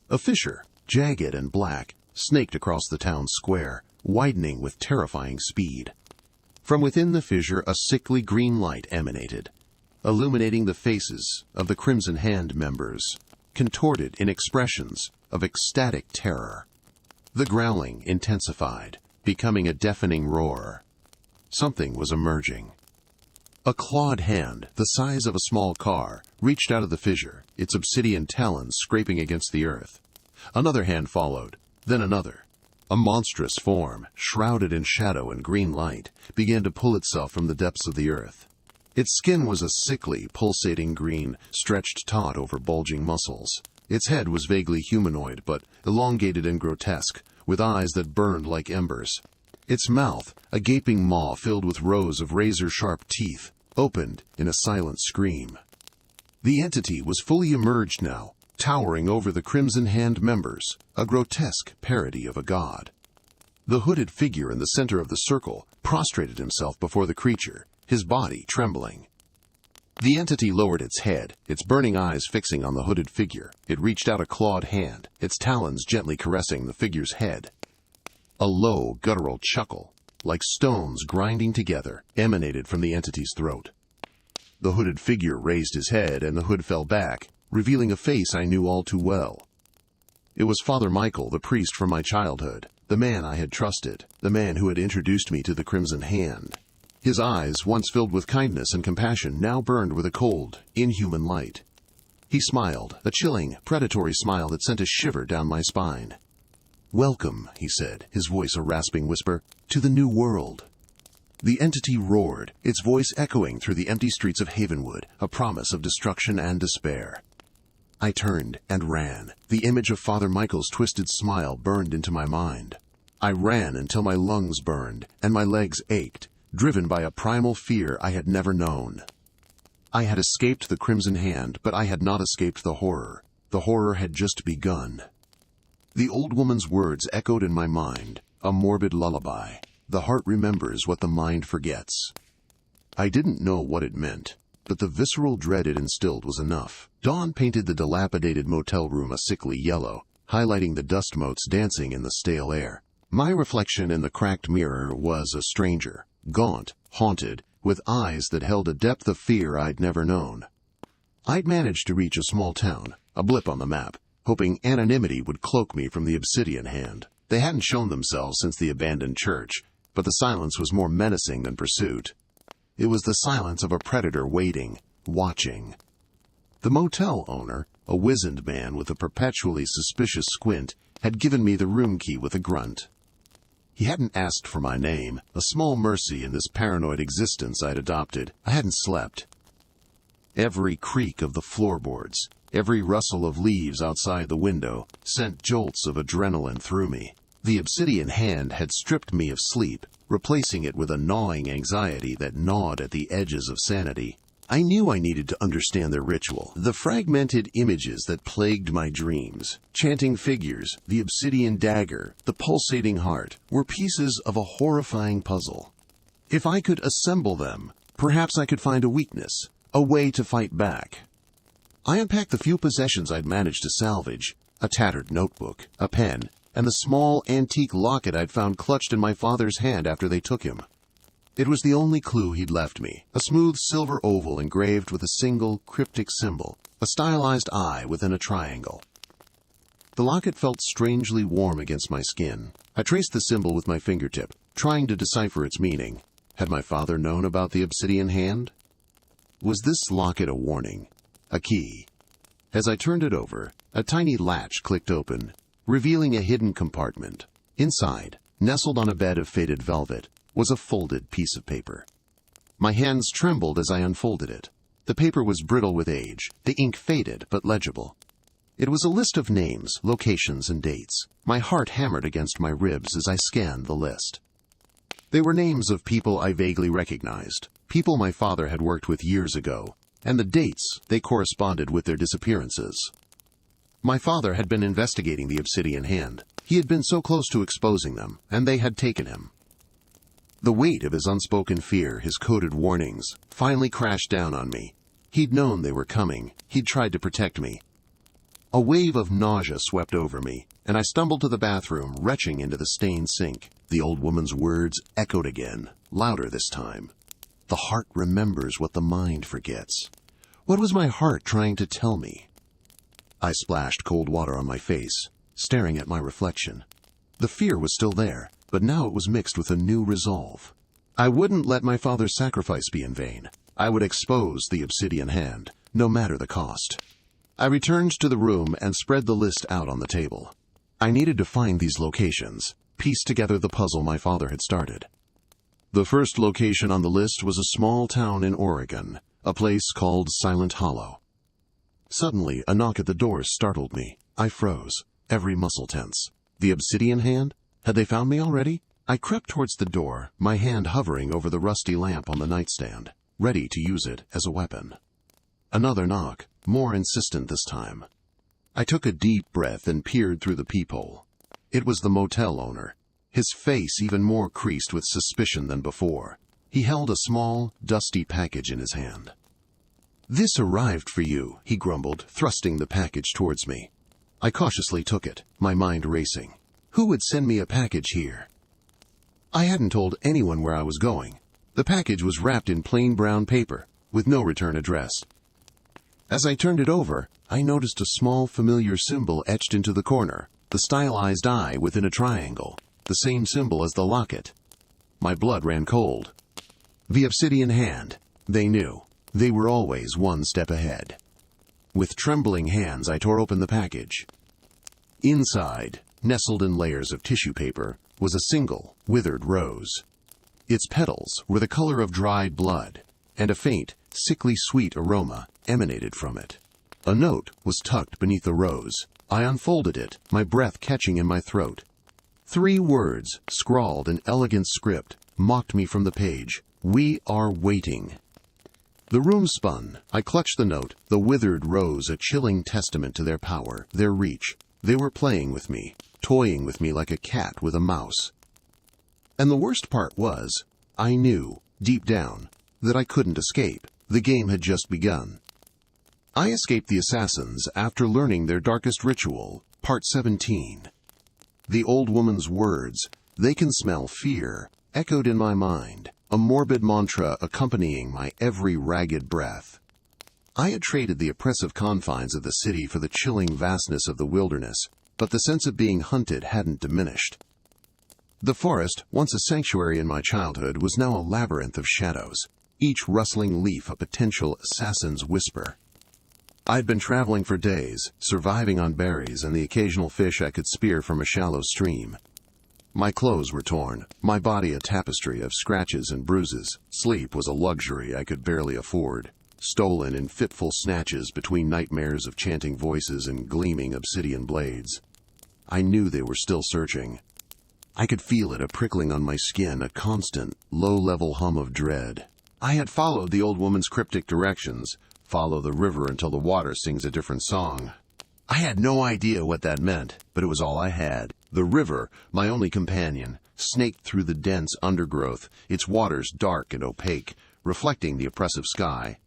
A fissure, jagged and black, snaked across the town square, widening with terrifying speed. From within the fissure a sickly green light emanated, illuminating the faces of the Crimson Hand members, contorted in expressions of ecstatic terror. The growling intensified, becoming a deafening roar. Something was emerging. A clawed hand, the size of a small car, reached out of the fissure, its obsidian talons scraping against the earth. Another hand followed, then another. A monstrous form, shrouded in shadow and green light, began to pull itself from the depths of the earth. Its skin was a sickly, pulsating green, stretched taut over bulging muscles. Its head was vaguely humanoid, but elongated and grotesque, with eyes that burned like embers. Its mouth, a gaping maw filled with rows of razor-sharp teeth, opened in a silent scream. The entity was fully emerged now, towering over the Crimson Hand members, a grotesque parody of a god. The hooded figure in the center of the circle prostrated himself before the creature, his body trembling. The entity lowered its head, its burning eyes fixing on the hooded figure. It reached out a clawed hand, its talons gently caressing the figure's head. A low, guttural chuckle, like stones grinding together, emanated from the entity's throat. The hooded figure raised his head and the hood fell back, revealing a face I knew all too well. It was Father Michael, the priest from my childhood, the man I had trusted, the man who had introduced me to the Crimson Hand. His eyes, once filled with kindness and compassion, now burned with a cold, inhuman light. He smiled, a chilling, predatory smile that sent a shiver down my spine. "Welcome," he said, his voice a rasping whisper, "to the new world." The entity roared, its voice echoing through the empty streets of Havenwood, a promise of destruction and despair. I turned and ran. The image of Father Michael's twisted smile burned into my mind. I ran until my lungs burned and my legs ached, driven by a primal fear I had never known. I had escaped the Crimson Hand, but I had not escaped the horror. The horror had just begun. The old woman's words echoed in my mind, a morbid lullaby. The heart remembers what the mind forgets. I didn't know what it meant, but the visceral dread it instilled was enough. Dawn painted the dilapidated motel room a sickly yellow, highlighting the dust motes dancing in the stale air. My reflection in the cracked mirror was a stranger, gaunt, haunted, with eyes that held a depth of fear I'd never known. I'd managed to reach a small town, a blip on the map, hoping anonymity would cloak me from the Obsidian Hand. They hadn't shown themselves since the abandoned church, but the silence was more menacing than pursuit. It was the silence of a predator waiting, watching. The motel owner, a wizened man with a perpetually suspicious squint, had given me the room key with a grunt. He hadn't asked for my name, a small mercy in this paranoid existence I'd adopted. I hadn't slept. Every creak of the floorboards, every rustle of leaves outside the window, sent jolts of adrenaline through me. The Obsidian Hand had stripped me of sleep, replacing it with a gnawing anxiety that gnawed at the edges of sanity. I knew I needed to understand their ritual. The fragmented images that plagued my dreams, chanting figures, the obsidian dagger, the pulsating heart, were pieces of a horrifying puzzle. If I could assemble them, perhaps I could find a weakness, a way to fight back. I unpacked the few possessions I'd managed to salvage, a tattered notebook, a pen, and the small antique locket I'd found clutched in my father's hand after they took him. It was the only clue he'd left me, a smooth silver oval engraved with a single cryptic symbol, a stylized eye within a triangle. The locket felt strangely warm against my skin. I traced the symbol with my fingertip, trying to decipher its meaning. Had my father known about the obsidian hand? Was this locket a warning? A key? As I turned it over, a tiny latch clicked open, revealing a hidden compartment. Inside, nestled on a bed of faded velvet, was a folded piece of paper. My hands trembled as I unfolded it. The paper was brittle with age, the ink faded but legible. It was a list of names, locations, and dates. My heart hammered against my ribs as I scanned the list. They were names of people I vaguely recognized, people my father had worked with years ago, and the dates, they corresponded with their disappearances. My father had been investigating the obsidian hand. He had been so close to exposing them, and they had taken him. The weight of his unspoken fear, his coded warnings, finally crashed down on me. He'd known they were coming. He'd tried to protect me. A wave of nausea swept over me, and I stumbled to the bathroom, retching into the stained sink. The old woman's words echoed again, louder this time. The heart remembers what the mind forgets. What was my heart trying to tell me? I splashed cold water on my face, staring at my reflection. The fear was still there, but now it was mixed with a new resolve. I wouldn't let my father's sacrifice be in vain. I would expose the obsidian hand, no matter the cost. I returned to the room and spread the list out on the table. I needed to find these locations, piece together the puzzle my father had started. The first location on the list was a small town in Oregon, a place called Silent Hollow. Suddenly, a knock at the door startled me. I froze, every muscle tense. The obsidian hand? Had they found me already? I crept towards the door, my hand hovering over the rusty lamp on the nightstand, ready to use it as a weapon. Another knock, more insistent this time. I took a deep breath and peered through the peephole. It was the motel owner, his face even more creased with suspicion than before. He held a small, dusty package in his hand. "This arrived for you," he grumbled, thrusting the package towards me. I cautiously took it, my mind racing. Who would send me a package here? I hadn't told anyone where I was going. The package was wrapped in plain brown paper, with no return address. As I turned it over, I noticed a small familiar symbol etched into the corner, the stylized eye within a triangle, the same symbol as the locket. My blood ran cold. The obsidian hand. They knew. They were always one step ahead. With trembling hands, I tore open the package. Inside, nestled in layers of tissue paper, was a single, withered rose. Its petals were the color of dried blood, and a faint, sickly sweet aroma emanated from it. A note was tucked beneath the rose. I unfolded it, my breath catching in my throat. 3 words, scrawled in elegant script, mocked me from the page. "We are waiting." The room spun. I clutched the note, the withered rose a chilling testament to their power, their reach. They were playing with me, toying with me like a cat with a mouse. And the worst part was, I knew, deep down, that I couldn't escape. The game had just begun. I escaped the assassins after learning their darkest ritual, Part 17. The old woman's words, "They can smell fear," echoed in my mind, a morbid mantra accompanying my every ragged breath. I had traded the oppressive confines of the city for the chilling vastness of the wilderness, but the sense of being hunted hadn't diminished. The forest, once a sanctuary in my childhood, was now a labyrinth of shadows, each rustling leaf a potential assassin's whisper. I'd been traveling for days, surviving on berries and the occasional fish I could spear from a shallow stream. My clothes were torn, my body a tapestry of scratches and bruises. Sleep was a luxury I could barely afford, stolen in fitful snatches between nightmares of chanting voices and gleaming obsidian blades. I knew they were still searching. I could feel it a prickling on my skin, a constant, low-level hum of dread. I had followed the old woman's cryptic directions, follow the river until the water sings a different song. I had no idea what that meant, but it was all I had. The river, my only companion, snaked through the dense undergrowth, its waters dark and opaque, reflecting the oppressive sky.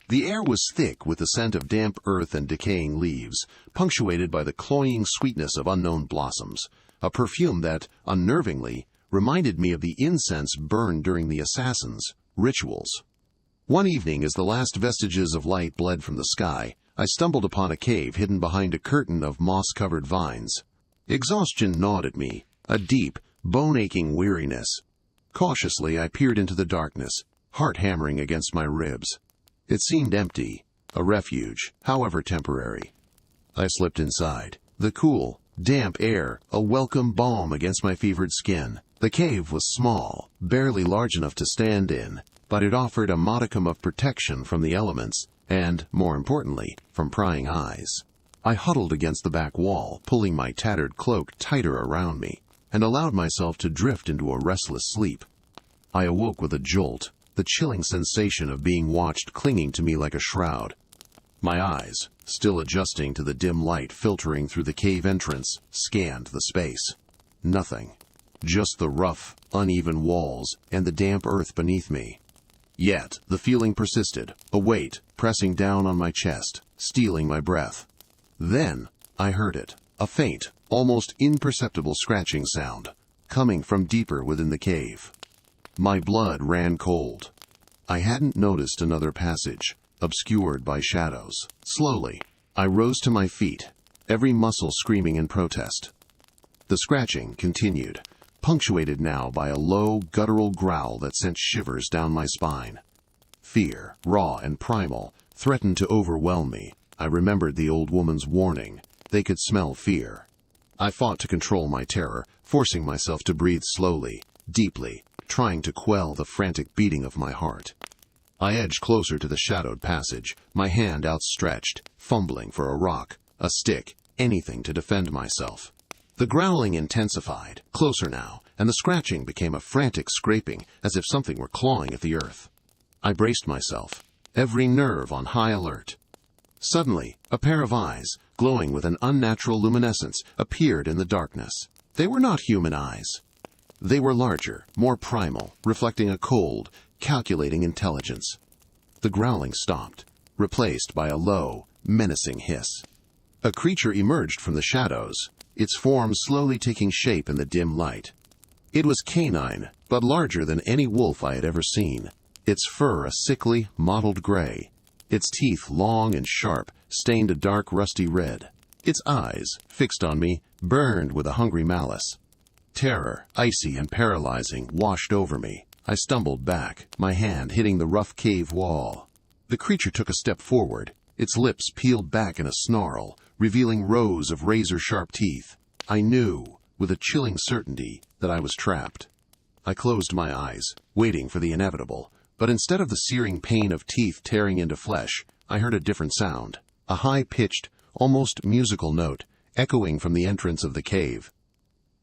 The air was thick with the scent of damp earth and decaying leaves, punctuated by the cloying sweetness of unknown blossoms, a perfume that, unnervingly, reminded me of the incense burned during the assassins' rituals. One evening, as the last vestiges of light bled from the sky, I stumbled upon a cave hidden behind a curtain of moss-covered vines. Exhaustion gnawed at me, a deep, bone-aching weariness. Cautiously, I peered into the darkness, heart hammering against my ribs. It seemed empty, a refuge, however temporary. I slipped inside. The cool, damp air, a welcome balm against my fevered skin. The cave was small, barely large enough to stand in, but it offered a modicum of protection from the elements, and, more importantly, from prying eyes. I huddled against the back wall, pulling my tattered cloak tighter around me, and allowed myself to drift into a restless sleep. I awoke with a jolt, the chilling sensation of being watched clinging to me like a shroud. My eyes, still adjusting to the dim light filtering through the cave entrance, scanned the space. Nothing. Just the rough, uneven walls and the damp earth beneath me. Yet, the feeling persisted, a weight pressing down on my chest, stealing my breath. Then, I heard it, a faint, almost imperceptible scratching sound, coming from deeper within the cave. My blood ran cold. I hadn't noticed another passage, obscured by shadows. Slowly, I rose to my feet, every muscle screaming in protest. The scratching continued, punctuated now by a low, guttural growl that sent shivers down my spine. Fear, raw and primal, threatened to overwhelm me. I remembered the old woman's warning. They could smell fear. I fought to control my terror, forcing myself to breathe slowly, deeply, trying to quell the frantic beating of my heart. I edged closer to the shadowed passage, my hand outstretched, fumbling for a rock, a stick, anything to defend myself. The growling intensified, closer now, and the scratching became a frantic scraping, as if something were clawing at the earth. I braced myself, every nerve on high alert. Suddenly, a pair of eyes, glowing with an unnatural luminescence, appeared in the darkness. They were not human eyes. They were larger, more primal, reflecting a cold, calculating intelligence. The growling stopped, replaced by a low, menacing hiss. A creature emerged from the shadows, its form slowly taking shape in the dim light. It was canine, but larger than any wolf I had ever seen, its fur a sickly, mottled gray, its teeth long and sharp, stained a dark rusty red. Its eyes, fixed on me, burned with a hungry malice. Terror, icy and paralyzing, washed over me. I stumbled back, my hand hitting the rough cave wall. The creature took a step forward, its lips peeled back in a snarl, revealing rows of razor-sharp teeth. I knew, with a chilling certainty, that I was trapped. I closed my eyes, waiting for the inevitable, but instead of the searing pain of teeth tearing into flesh, I heard a different sound, a high-pitched, almost musical note, echoing from the entrance of the cave.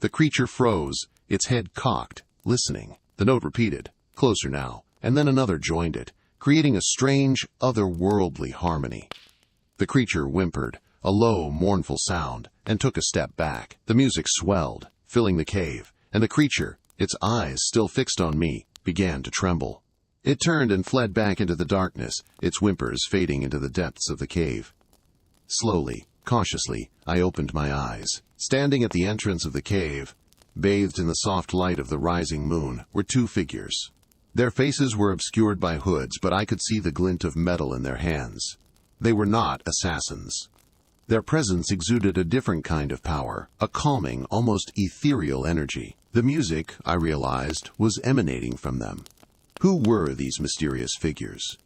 The creature froze, its head cocked, listening. The note repeated, closer now, and then another joined it, creating a strange, otherworldly harmony. The creature whimpered, a low, mournful sound, and took a step back. The music swelled, filling the cave, and the creature, its eyes still fixed on me, began to tremble. It turned and fled back into the darkness, its whimpers fading into the depths of the cave. Slowly, cautiously, I opened my eyes. Standing at the entrance of the cave, bathed in the soft light of the rising moon, were two figures. Their faces were obscured by hoods, but I could see the glint of metal in their hands. They were not assassins. Their presence exuded a different kind of power, a calming, almost ethereal energy. The music, I realized, was emanating from them. Who were these mysterious figures?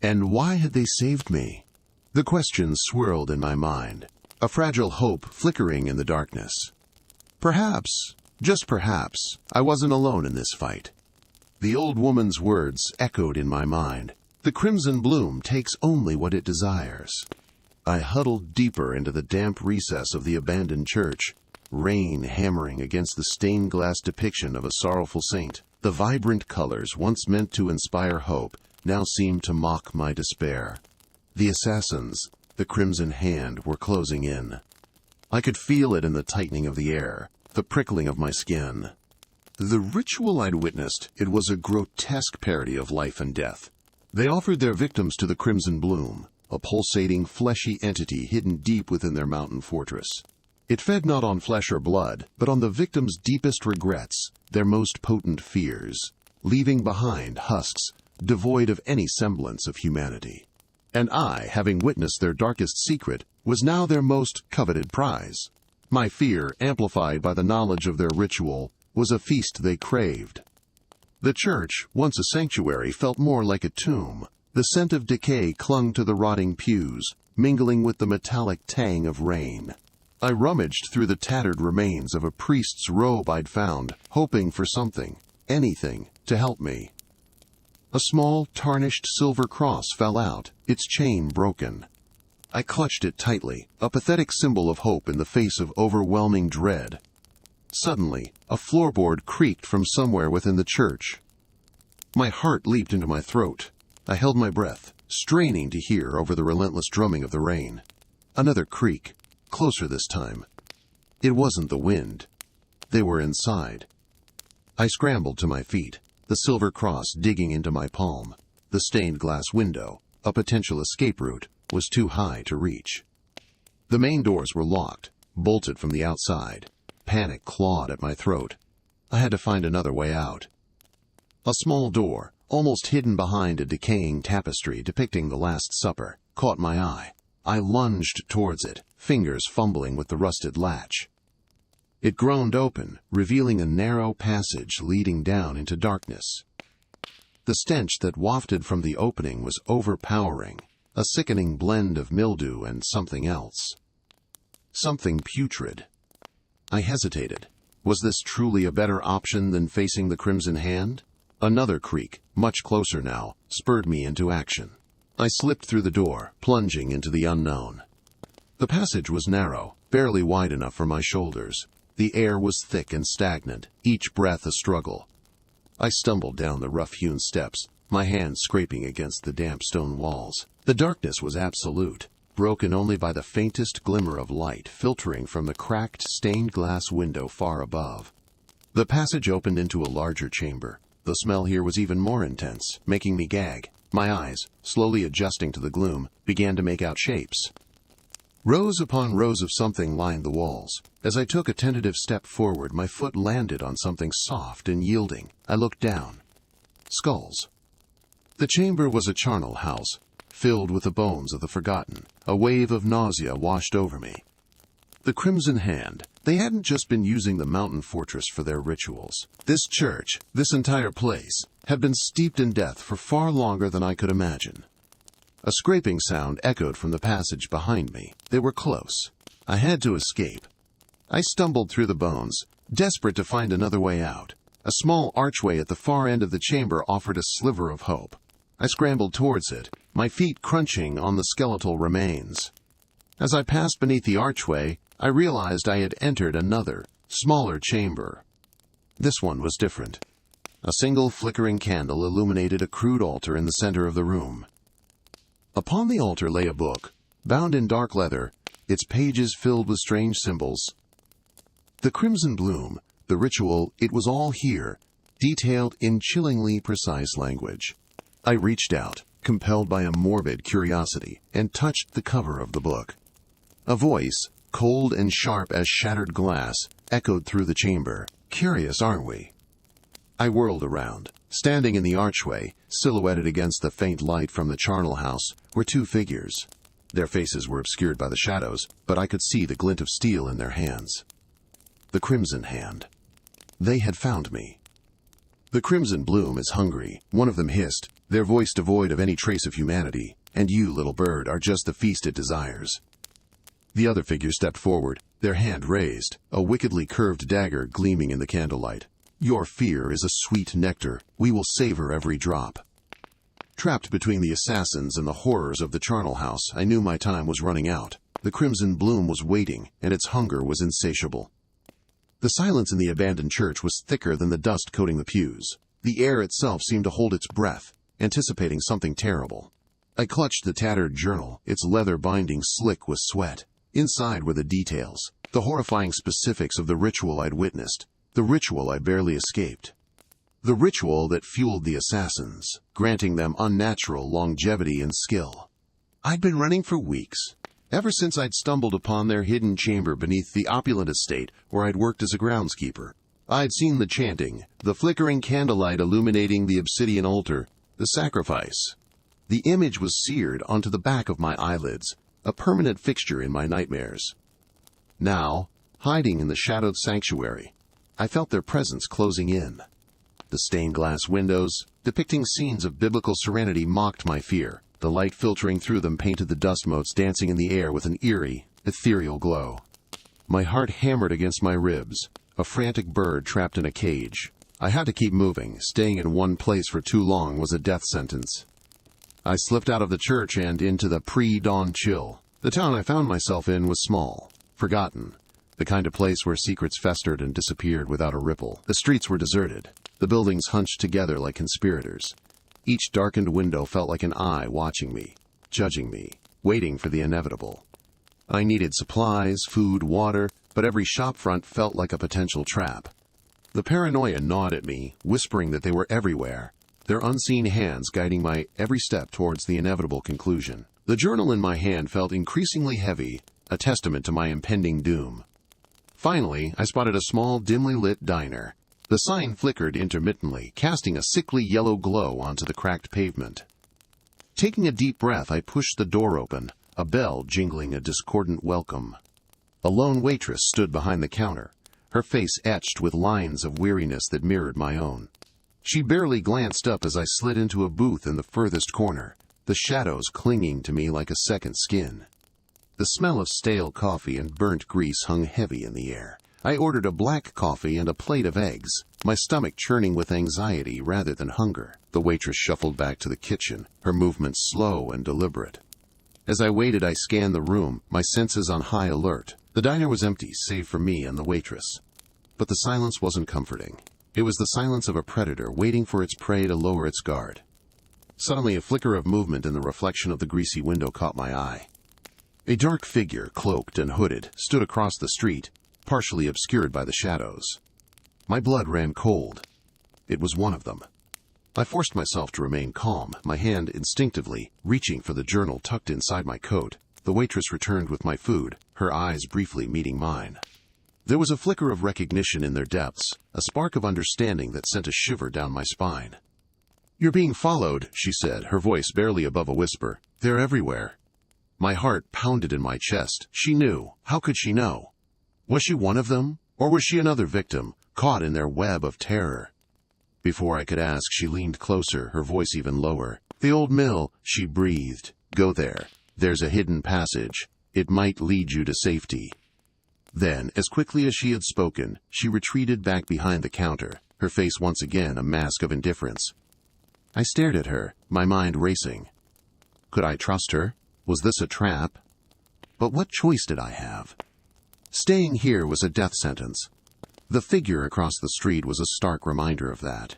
And why had they saved me? The questions swirled in my mind, a fragile hope flickering in the darkness. Perhaps, just perhaps, I wasn't alone in this fight. The old woman's words echoed in my mind. The crimson bloom takes only what it desires. I huddled deeper into the damp recess of the abandoned church, rain hammering against the stained glass depiction of a sorrowful saint. The vibrant colors once meant to inspire hope now seemed to mock my despair. The assassins, the Crimson Hand, were closing in. I could feel it in the tightening of the air, the prickling of my skin. The ritual I'd witnessed, it was a grotesque parody of life and death. They offered their victims to the Crimson Bloom, a pulsating, fleshy entity hidden deep within their mountain fortress. It fed not on flesh or blood, but on the victims' deepest regrets, their most potent fears, leaving behind husks devoid of any semblance of humanity. And I, having witnessed their darkest secret, was now their most coveted prize. My fear, amplified by the knowledge of their ritual, was a feast they craved. The church, once a sanctuary, felt more like a tomb. The scent of decay clung to the rotting pews, mingling with the metallic tang of rain. I rummaged through the tattered remains of a priest's robe I'd found, hoping for something, anything, to help me. A small, tarnished silver cross fell out, its chain broken. I clutched it tightly, a pathetic symbol of hope in the face of overwhelming dread. Suddenly, a floorboard creaked from somewhere within the church. My heart leaped into my throat. I held my breath, straining to hear over the relentless drumming of the rain. Another creak, closer this time. It wasn't the wind. They were inside. I scrambled to my feet, the silver cross digging into my palm. The stained glass window, a potential escape route, was too high to reach. The main doors were locked, bolted from the outside. Panic clawed at my throat. I had to find another way out. A small door, almost hidden behind a decaying tapestry depicting the Last Supper, caught my eye. I lunged towards it, fingers fumbling with the rusted latch. It groaned open, revealing a narrow passage leading down into darkness. The stench that wafted from the opening was overpowering, a sickening blend of mildew and something else. Something putrid. I hesitated. Was this truly a better option than facing the Crimson Hand? Another creak, much closer now, spurred me into action. I slipped through the door, plunging into the unknown. The passage was narrow, barely wide enough for my shoulders. The air was thick and stagnant, each breath a struggle. I stumbled down the rough-hewn steps, my hands scraping against the damp stone walls. The darkness was absolute, broken only by the faintest glimmer of light filtering from the cracked stained glass window far above. The passage opened into a larger chamber. The smell here was even more intense, making me gag. My eyes, slowly adjusting to the gloom, began to make out shapes. Rows upon rows of something lined the walls. As I took a tentative step forward, my foot landed on something soft and yielding. I looked down. Skulls. The chamber was a charnel house, filled with the bones of the forgotten. A wave of nausea washed over me. The Crimson Hand. They hadn't just been using the mountain fortress for their rituals. This church, this entire place, had been steeped in death for far longer than I could imagine. A scraping sound echoed from the passage behind me. They were close. I had to escape. I stumbled through the bones, desperate to find another way out. A small archway at the far end of the chamber offered a sliver of hope. I scrambled towards it, my feet crunching on the skeletal remains. As I passed beneath the archway, I realized I had entered another, smaller chamber. This one was different. A single flickering candle illuminated a crude altar in the center of the room. Upon the altar lay a book, bound in dark leather, its pages filled with strange symbols. The Crimson Bloom, the ritual, it was all here, detailed in chillingly precise language. I reached out, compelled by a morbid curiosity, and touched the cover of the book. A voice, cold and sharp as shattered glass, echoed through the chamber. Curious, aren't we? I whirled around. Standing in the archway, silhouetted against the faint light from the charnel house, were two figures. Their faces were obscured by the shadows, but I could see the glint of steel in their hands. The Crimson Hand. They had found me. The Crimson Bloom is hungry, one of them hissed, their voice devoid of any trace of humanity, and you, little bird, are just the feast it desires. The other figure stepped forward, their hand raised, a wickedly curved dagger gleaming in the candlelight. Your fear is a sweet nectar. We will savor every drop. Trapped between the assassins and the horrors of the charnel house, I knew my time was running out. The Crimson Bloom was waiting, and its hunger was insatiable. The silence in the abandoned church was thicker than the dust coating the pews. The air itself seemed to hold its breath, anticipating something terrible. I clutched the tattered journal, its leather binding slick with sweat. Inside were the details, the horrifying specifics of the ritual I'd witnessed, the ritual I barely escaped. The ritual that fueled the assassins, granting them unnatural longevity and skill. I'd been running for weeks, ever since I'd stumbled upon their hidden chamber beneath the opulent estate where I'd worked as a groundskeeper. I'd seen the chanting, the flickering candlelight illuminating the obsidian altar, the sacrifice. The image was seared onto the back of my eyelids, a permanent fixture in my nightmares. Now, hiding in the shadowed sanctuary, I felt their presence closing in. The stained glass windows, depicting scenes of biblical serenity, mocked my fear. The light filtering through them painted the dust motes dancing in the air with an eerie, ethereal glow. My heart hammered against my ribs, a frantic bird trapped in a cage. I had to keep moving. Staying in one place for too long was a death sentence. I slipped out of the church and into the pre-dawn chill. The town I found myself in was small, forgotten, the kind of place where secrets festered and disappeared without a ripple. The streets were deserted, the buildings hunched together like conspirators. Each darkened window felt like an eye watching me, judging me, waiting for the inevitable. I needed supplies, food, water, but every shopfront felt like a potential trap. The paranoia gnawed at me, whispering that they were everywhere, their unseen hands guiding my every step towards the inevitable conclusion. The journal in my hand felt increasingly heavy, a testament to my impending doom. Finally, I spotted a small, dimly lit diner. The sign flickered intermittently, casting a sickly yellow glow onto the cracked pavement. Taking a deep breath, I pushed the door open, a bell jingling a discordant welcome. A lone waitress stood behind the counter, her face etched with lines of weariness that mirrored my own. She barely glanced up as I slid into a booth in the furthest corner, the shadows clinging to me like a second skin. The smell of stale coffee and burnt grease hung heavy in the air. I ordered a black coffee and a plate of eggs, my stomach churning with anxiety rather than hunger. The waitress shuffled back to the kitchen, her movements slow and deliberate. As I waited, I scanned the room, my senses on high alert. The diner was empty, save for me and the waitress. But the silence wasn't comforting. It was the silence of a predator waiting for its prey to lower its guard. Suddenly, a flicker of movement in the reflection of the greasy window caught my eye. A dark figure, cloaked and hooded, stood across the street, partially obscured by the shadows. My blood ran cold. It was one of them. I forced myself to remain calm, my hand instinctively reaching for the journal tucked inside my coat. The waitress returned with my food, her eyes briefly meeting mine. There was a flicker of recognition in their depths, a spark of understanding that sent a shiver down my spine. "You're being followed," she said, her voice barely above a whisper. "They're everywhere." My heart pounded in my chest. She knew. How could she know? Was she one of them? Or was she another victim, caught in their web of terror? Before I could ask, she leaned closer, her voice even lower. "The old mill," she breathed. "Go there. There's a hidden passage. It might lead you to safety." Then, as quickly as she had spoken, she retreated back behind the counter, her face once again a mask of indifference. I stared at her, my mind racing. Could I trust her? Was this a trap? But what choice did I have? Staying here was a death sentence. The figure across the street was a stark reminder of that.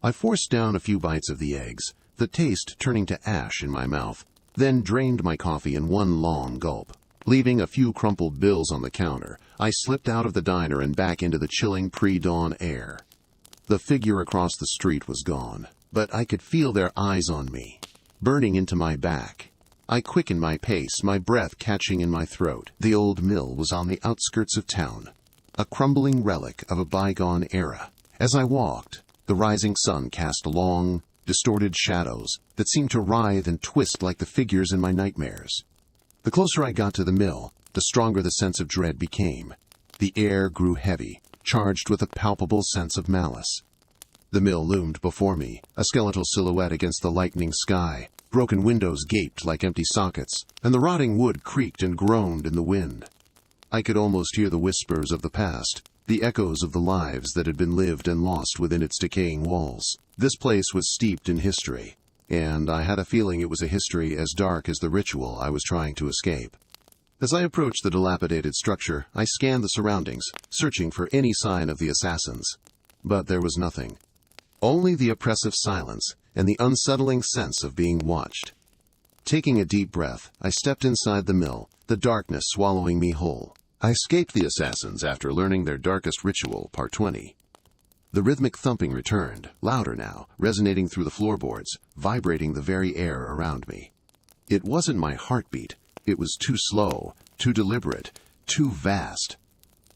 I forced down a few bites of the eggs, the taste turning to ash in my mouth, then drained my coffee in one long gulp. Leaving a few crumpled bills on the counter, I slipped out of the diner and back into the chilling pre-dawn air. The figure across the street was gone, but I could feel their eyes on me, burning into my back. I quickened my pace, my breath catching in my throat. The old mill was on the outskirts of town, a crumbling relic of a bygone era. As I walked, the rising sun cast long, distorted shadows that seemed to writhe and twist like the figures in my nightmares. The closer I got to the mill, the stronger the sense of dread became. The air grew heavy, charged with a palpable sense of malice. The mill loomed before me, a skeletal silhouette against the lightening sky. Broken windows gaped like empty sockets, and the rotting wood creaked and groaned in the wind. I could almost hear the whispers of the past, the echoes of the lives that had been lived and lost within its decaying walls. This place was steeped in history, and I had a feeling it was a history as dark as the ritual I was trying to escape. As I approached the dilapidated structure, I scanned the surroundings, searching for any sign of the assassins. But there was nothing. Only the oppressive silence and the unsettling sense of being watched. Taking a deep breath, I stepped inside the mill, the darkness swallowing me whole. I escaped the assassins after learning their darkest ritual, Part 20. The rhythmic thumping returned, louder now, resonating through the floorboards, vibrating the very air around me. It wasn't my heartbeat. It was too slow, too deliberate, too vast.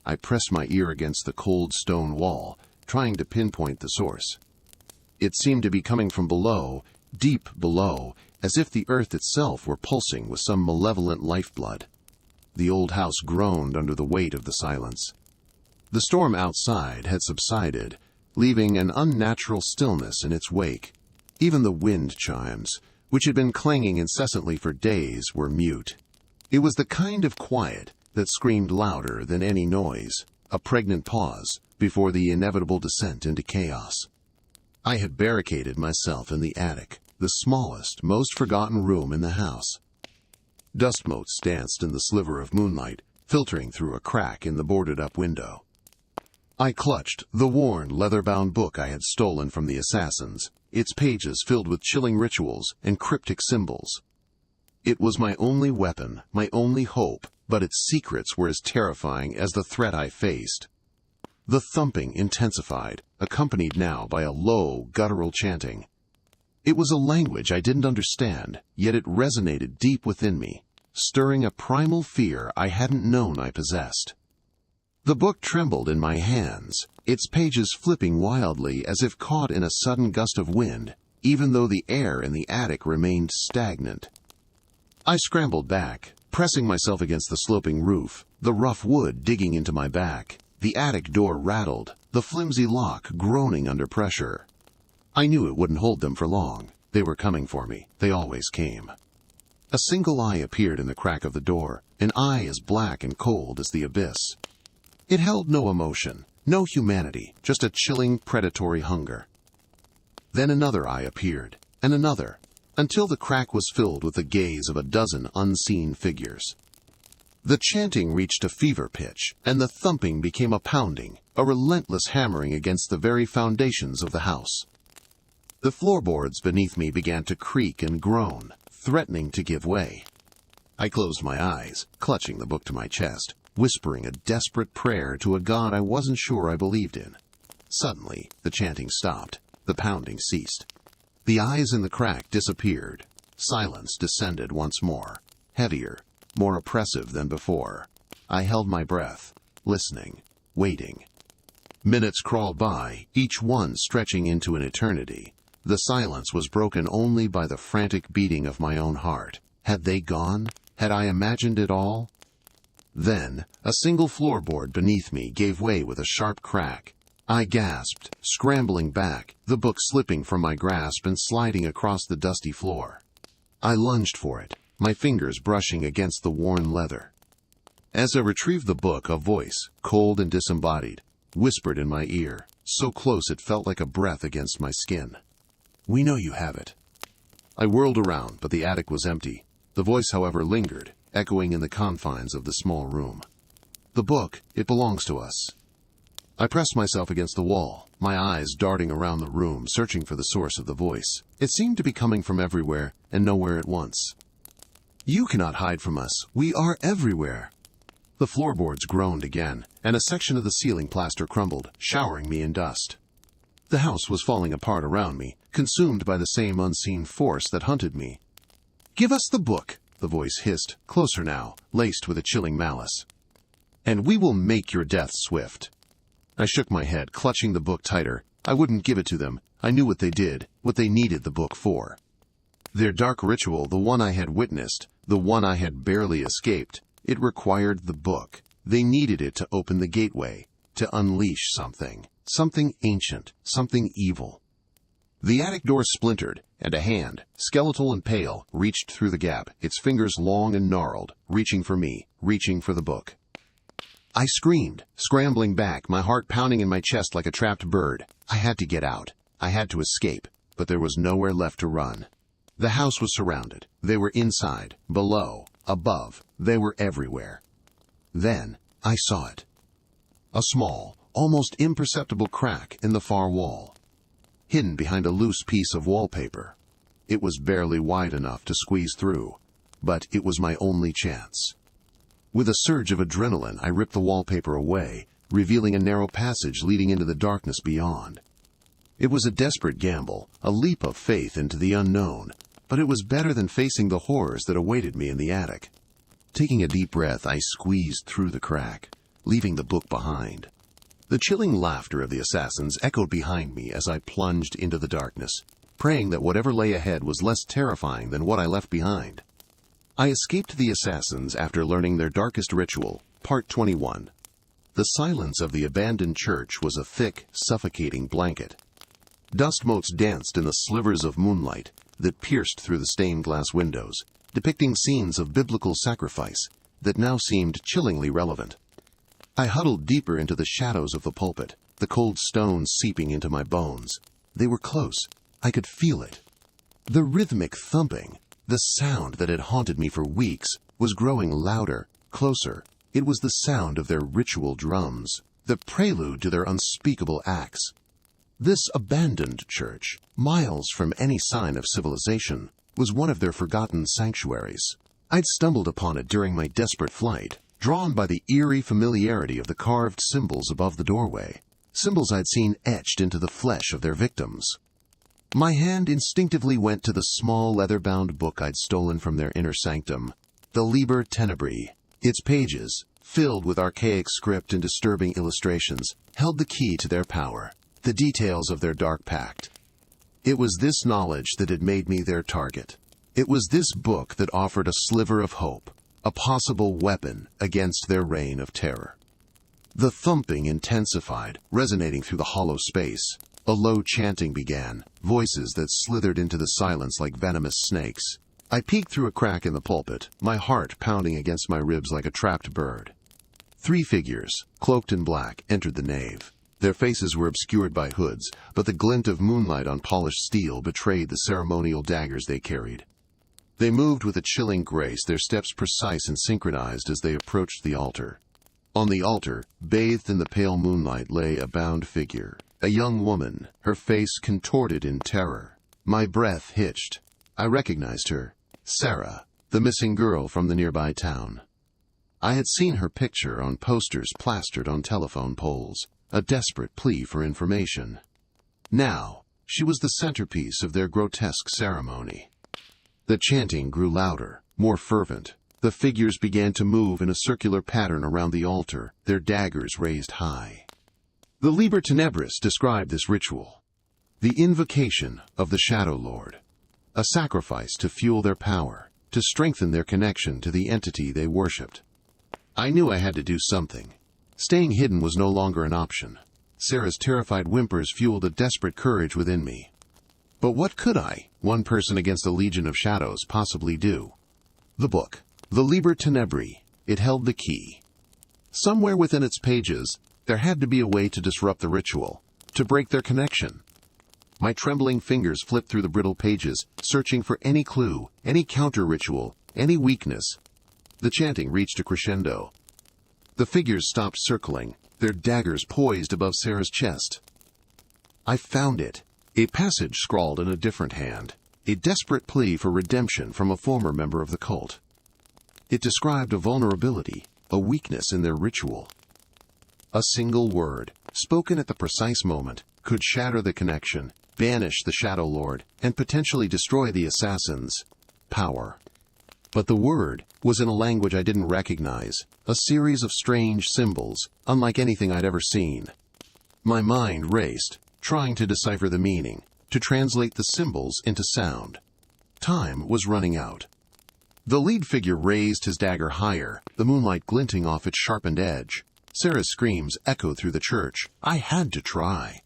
I pressed my ear against the cold stone wall, trying to pinpoint the source. It seemed to be coming from below, deep below, as if the earth itself were pulsing with some malevolent lifeblood. The old house groaned under the weight of the silence. The storm outside had subsided, leaving an unnatural stillness in its wake. Even the wind chimes, which had been clanging incessantly for days, were mute. It was the kind of quiet that screamed louder than any noise, a pregnant pause before the inevitable descent into chaos. I had barricaded myself in the attic, the smallest, most forgotten room in the house. Dust motes danced in the sliver of moonlight, filtering through a crack in the boarded-up window. I clutched the worn, leather-bound book I had stolen from the assassins, its pages filled with chilling rituals and cryptic symbols. It was my only weapon, my only hope, but its secrets were as terrifying as the threat I faced. The thumping intensified, accompanied now by a low, guttural chanting. It was a language I didn't understand, yet it resonated deep within me, stirring a primal fear I hadn't known I possessed. The book trembled in my hands, its pages flipping wildly as if caught in a sudden gust of wind, even though the air in the attic remained stagnant. I scrambled back, pressing myself against the sloping roof, the rough wood digging into my back. The attic door rattled, the flimsy lock groaning under pressure. I knew it wouldn't hold them for long. They were coming for me. They always came. A single eye appeared in the crack of the door, an eye as black and cold as the abyss. It held no emotion, no humanity, just a chilling, predatory hunger. Then another eye appeared, and another, until the crack was filled with the gaze of a dozen unseen figures. The chanting reached a fever pitch, and the thumping became a pounding, a relentless hammering against the very foundations of the house. The floorboards beneath me began to creak and groan, threatening to give way. I closed my eyes, clutching the book to my chest, whispering a desperate prayer to a god I wasn't sure I believed in. Suddenly, the chanting stopped. The pounding ceased. The eyes in the crack disappeared. Silence descended once more, heavier, more oppressive than before. I held my breath, listening, waiting. Minutes crawled by, each one stretching into an eternity. The silence was broken only by the frantic beating of my own heart. Had they gone? Had I imagined it all? Then, a single floorboard beneath me gave way with a sharp crack. I gasped, scrambling back, the book slipping from my grasp and sliding across the dusty floor. I lunged for it, my fingers brushing against the worn leather. As I retrieved the book, a voice, cold and disembodied, whispered in my ear, so close it felt like a breath against my skin. "We know you have it." I whirled around, but the attic was empty. The voice, however, lingered, echoing in the confines of the small room. "The book, it belongs to us." I pressed myself against the wall, my eyes darting around the room, searching for the source of the voice. It seemed to be coming from everywhere, and nowhere at once. "You cannot hide from us. We are everywhere." The floorboards groaned again, and a section of the ceiling plaster crumbled, showering me in dust. The house was falling apart around me, consumed by the same unseen force that hunted me. "Give us the book," the voice hissed, closer now, laced with a chilling malice. "And we will make your death swift." I shook my head, clutching the book tighter. I wouldn't give it to them. I knew what they did, what they needed the book for. Their dark ritual, the one I had witnessed, the one I had barely escaped, it required the book. They needed it to open the gateway, to unleash something ancient, something evil. The attic door splintered, and a hand, skeletal and pale, reached through the gap, its fingers long and gnarled, reaching for me, reaching for the book. I screamed, scrambling back, my heart pounding in my chest like a trapped bird. I had to get out. I had to escape, but there was nowhere left to run. The house was surrounded. They were inside, below, above. They were everywhere. Then I saw it. A small, almost imperceptible crack in the far wall. hidden behind a loose piece of wallpaper. It was barely wide enough to squeeze through, but it was my only chance. With a surge of adrenaline, I ripped the wallpaper away, revealing a narrow passage leading into the darkness beyond. It was a desperate gamble, a leap of faith into the unknown, but it was better than facing the horrors that awaited me in the attic. Taking a deep breath, I squeezed through the crack, leaving the book behind. The chilling laughter of the assassins echoed behind me as I plunged into the darkness, praying that whatever lay ahead was less terrifying than what I left behind. I escaped the assassins after learning their darkest ritual, Part 21. The silence of the abandoned church was a thick, suffocating blanket. Dust motes danced in the slivers of moonlight that pierced through the stained glass windows, depicting scenes of biblical sacrifice that now seemed chillingly relevant. I huddled deeper into the shadows of the pulpit, the cold stones seeping into my bones. They were close. I could feel it. The rhythmic thumping, the sound that had haunted me for weeks, was growing louder, closer. It was the sound of their ritual drums, the prelude to their unspeakable acts. This abandoned church, miles from any sign of civilization, was one of their forgotten sanctuaries. I'd stumbled upon it during my desperate flight, drawn by the eerie familiarity of the carved symbols above the doorway, symbols I'd seen etched into the flesh of their victims. My hand instinctively went to the small leather-bound book I'd stolen from their inner sanctum, the Liber Tenebrae. Its pages, filled with archaic script and disturbing illustrations, held the key to their power, the details of their dark pact. It was this knowledge that had made me their target. It was this book that offered a sliver of hope, a possible weapon against their reign of terror. The thumping intensified, resonating through the hollow space. A low chanting began, voices that slithered into the silence like venomous snakes. I peeked through a crack in the pulpit, my heart pounding against my ribs like a trapped bird. 3 figures, cloaked in black, entered the nave. Their faces were obscured by hoods, but the glint of moonlight on polished steel betrayed the ceremonial daggers they carried. They moved with a chilling grace, their steps precise and synchronized as they approached the altar. On the altar, bathed in the pale moonlight, lay a bound figure, a young woman, her face contorted in terror. My breath hitched. I recognized her, Sarah, the missing girl from the nearby town. I had seen her picture on posters plastered on telephone poles, a desperate plea for information. Now, she was the centerpiece of their grotesque ceremony. The chanting grew louder, more fervent. The figures began to move in a circular pattern around the altar, their daggers raised high. The Liber Tenebris described this ritual: the invocation of the Shadow Lord, a sacrifice to fuel their power, to strengthen their connection to the entity they worshipped. I knew I had to do something. Staying hidden was no longer an option. Sarah's terrified whimpers fueled a desperate courage within me. But what could I, one person against a legion of shadows, possibly do? The book, the Liber Tenebrae, it held the key. Somewhere within its pages, there had to be a way to disrupt the ritual, to break their connection. My trembling fingers flipped through the brittle pages, searching for any clue, any counter-ritual, any weakness. The chanting reached a crescendo. The figures stopped circling, their daggers poised above Sarah's chest. I found it. A passage scrawled in a different hand, a desperate plea for redemption from a former member of the cult. It described a vulnerability, a weakness in their ritual. A single word, spoken at the precise moment, could shatter the connection, banish the Shadow Lord, and potentially destroy the assassin's power. But the word was in a language I didn't recognize, a series of strange symbols, unlike anything I'd ever seen. My mind raced, trying to decipher the meaning, to translate the symbols into sound. Time was running out. The lead figure raised his dagger higher, the moonlight glinting off its sharpened edge. Sarah's screams echoed through the church. I had to try.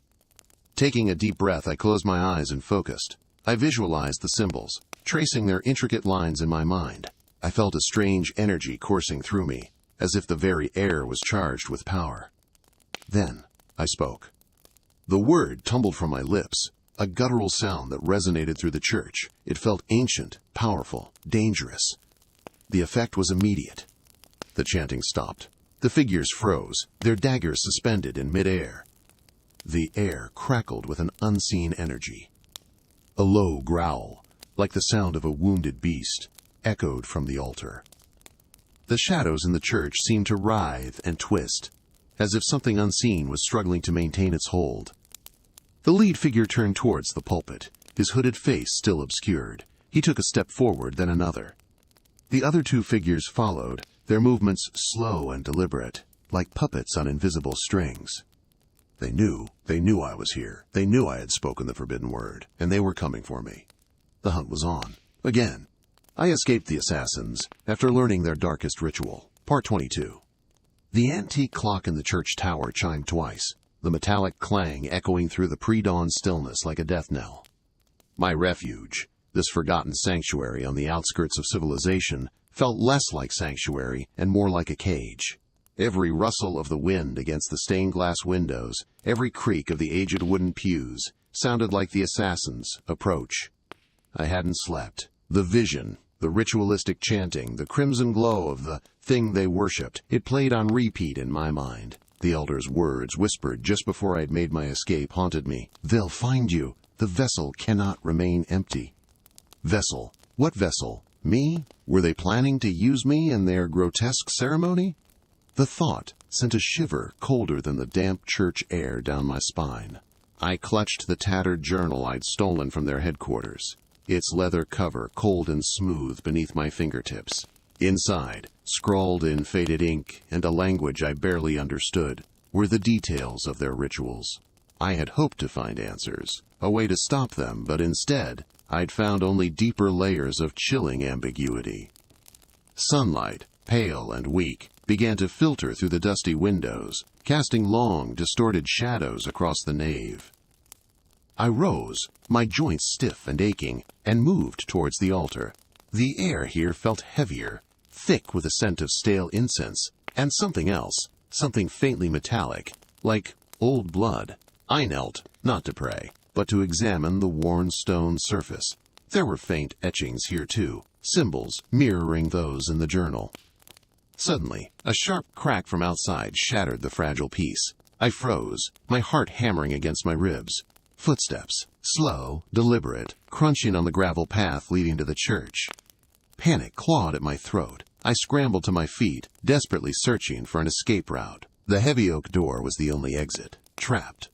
Taking a deep breath, I closed my eyes and focused. I visualized the symbols, tracing their intricate lines in my mind. I felt a strange energy coursing through me, as if the very air was charged with power. Then I spoke. The word tumbled from my lips, a guttural sound that resonated through the church. It felt ancient, powerful, dangerous. The effect was immediate. The chanting stopped. The figures froze, their daggers suspended in midair. The air crackled with an unseen energy. A low growl, like the sound of a wounded beast, echoed from the altar. The shadows in the church seemed to writhe and twist, as if something unseen was struggling to maintain its hold. The lead figure turned towards the pulpit, his hooded face still obscured. He took a step forward, then another. The other two figures followed, their movements slow and deliberate, like puppets on invisible strings. They knew I was here. They knew I had spoken the forbidden word, and they were coming for me. The hunt was on. Again. I escaped the assassins after learning their darkest ritual. Part 22. The antique clock in the church tower chimed twice, the metallic clang echoing through the pre-dawn stillness like a death knell. My refuge, this forgotten sanctuary on the outskirts of civilization, felt less like sanctuary and more like a cage. Every rustle of the wind against the stained glass windows, every creak of the aged wooden pews, sounded like the assassins' approach. I hadn't slept. The vision, the ritualistic chanting, the crimson glow of the thing they worshipped, it played on repeat in my mind. The elder's words, whispered just before I'd made my escape, haunted me. They'll find you. The vessel cannot remain empty. Vessel? What vessel? Me? Were they planning to use me in their grotesque ceremony? The thought sent a shiver colder than the damp church air down my spine. I clutched the tattered journal I'd stolen from their headquarters, its leather cover cold and smooth beneath my fingertips. Inside, scrawled in faded ink and a language I barely understood, were the details of their rituals. I had hoped to find answers, a way to stop them, but instead, I'd found only deeper layers of chilling ambiguity. Sunlight, pale and weak, began to filter through the dusty windows, casting long, distorted shadows across the nave. I rose, my joints stiff and aching, and moved towards the altar. The air here felt heavier, thick with a scent of stale incense, and something else, something faintly metallic, like old blood. I knelt, not to pray, but to examine the worn stone surface. There were faint etchings here too, symbols mirroring those in the journal. Suddenly, a sharp crack from outside shattered the fragile piece. I froze, my heart hammering against my ribs. Footsteps, slow, deliberate, crunching on the gravel path leading to the church. Panic clawed at my throat. I scrambled to my feet, desperately searching for an escape route. The heavy oak door was the only exit. Trapped.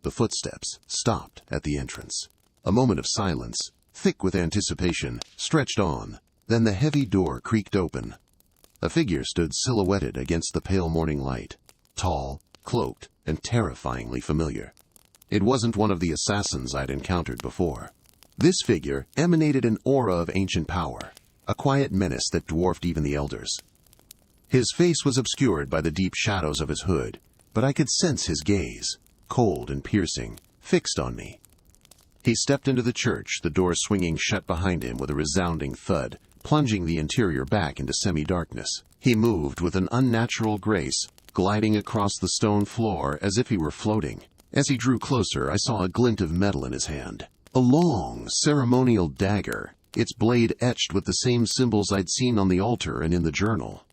The footsteps stopped at the entrance. A moment of silence, thick with anticipation, stretched on. Then the heavy door creaked open. A figure stood silhouetted against the pale morning light, tall, cloaked, and terrifyingly familiar. It wasn't one of the assassins I'd encountered before. This figure emanated an aura of ancient power, a quiet menace that dwarfed even the elders. His face was obscured by the deep shadows of his hood, but I could sense his gaze, cold and piercing, fixed on me. He stepped into the church, the door swinging shut behind him with a resounding thud, plunging the interior back into semi-darkness. He moved with an unnatural grace, gliding across the stone floor as if he were floating. As he drew closer, I saw a glint of metal in his hand. A long, ceremonial dagger, its blade etched with the same symbols I'd seen on the altar and in the journal.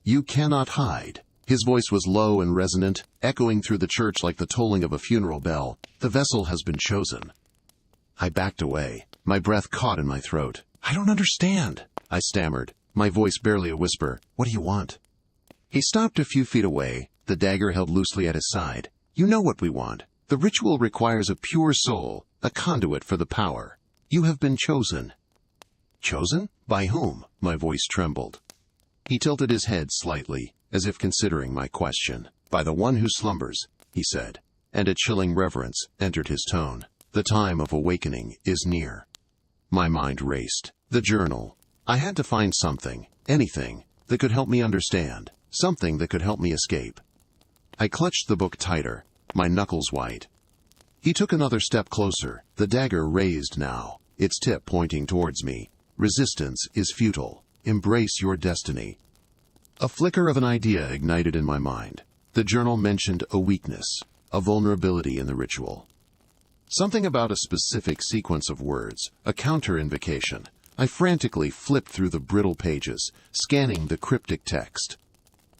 "You cannot hide." His voice was low and resonant, echoing through the church like the tolling of a funeral bell. "The vessel has been chosen." I backed away, my breath caught in my throat. "I don't understand," I stammered, my voice barely a whisper. "What do you want?" He stopped a few feet away, the dagger held loosely at his side. "You know what we want. The ritual requires a pure soul, a conduit for the power. You have been chosen." "Chosen? By whom?" My voice trembled. He tilted his head slightly, as if considering my question. "By the one who slumbers," he said, and a chilling reverence entered his tone. "The time of awakening is near." My mind raced. The journal. I had to find something, anything, that could help me understand, something that could help me escape. I clutched the book tighter, my knuckles white. He took another step closer, the dagger raised now, its tip pointing towards me. "Resistance is futile. Embrace your destiny." A flicker of an idea ignited in my mind. The journal mentioned a weakness, a vulnerability in the ritual. Something about a specific sequence of words, a counter-invocation. I frantically flipped through the brittle pages, scanning the cryptic text.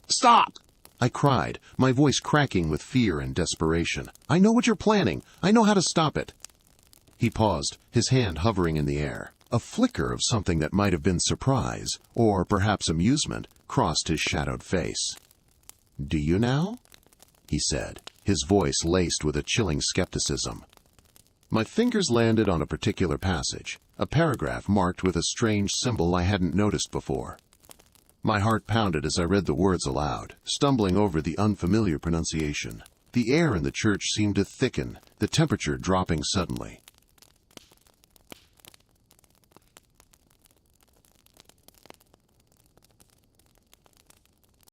"Stop!" I cried, my voice cracking with fear and desperation. "I know what you're planning. I know how to stop it." He paused, his hand hovering in the air. A flicker of something that might have been surprise, or perhaps amusement, crossed his shadowed face. "Do you now?" he said, his voice laced with a chilling skepticism. My fingers landed on a particular passage, a paragraph marked with a strange symbol I hadn't noticed before. My heart pounded as I read the words aloud, stumbling over the unfamiliar pronunciation. The air in the church seemed to thicken, the temperature dropping suddenly.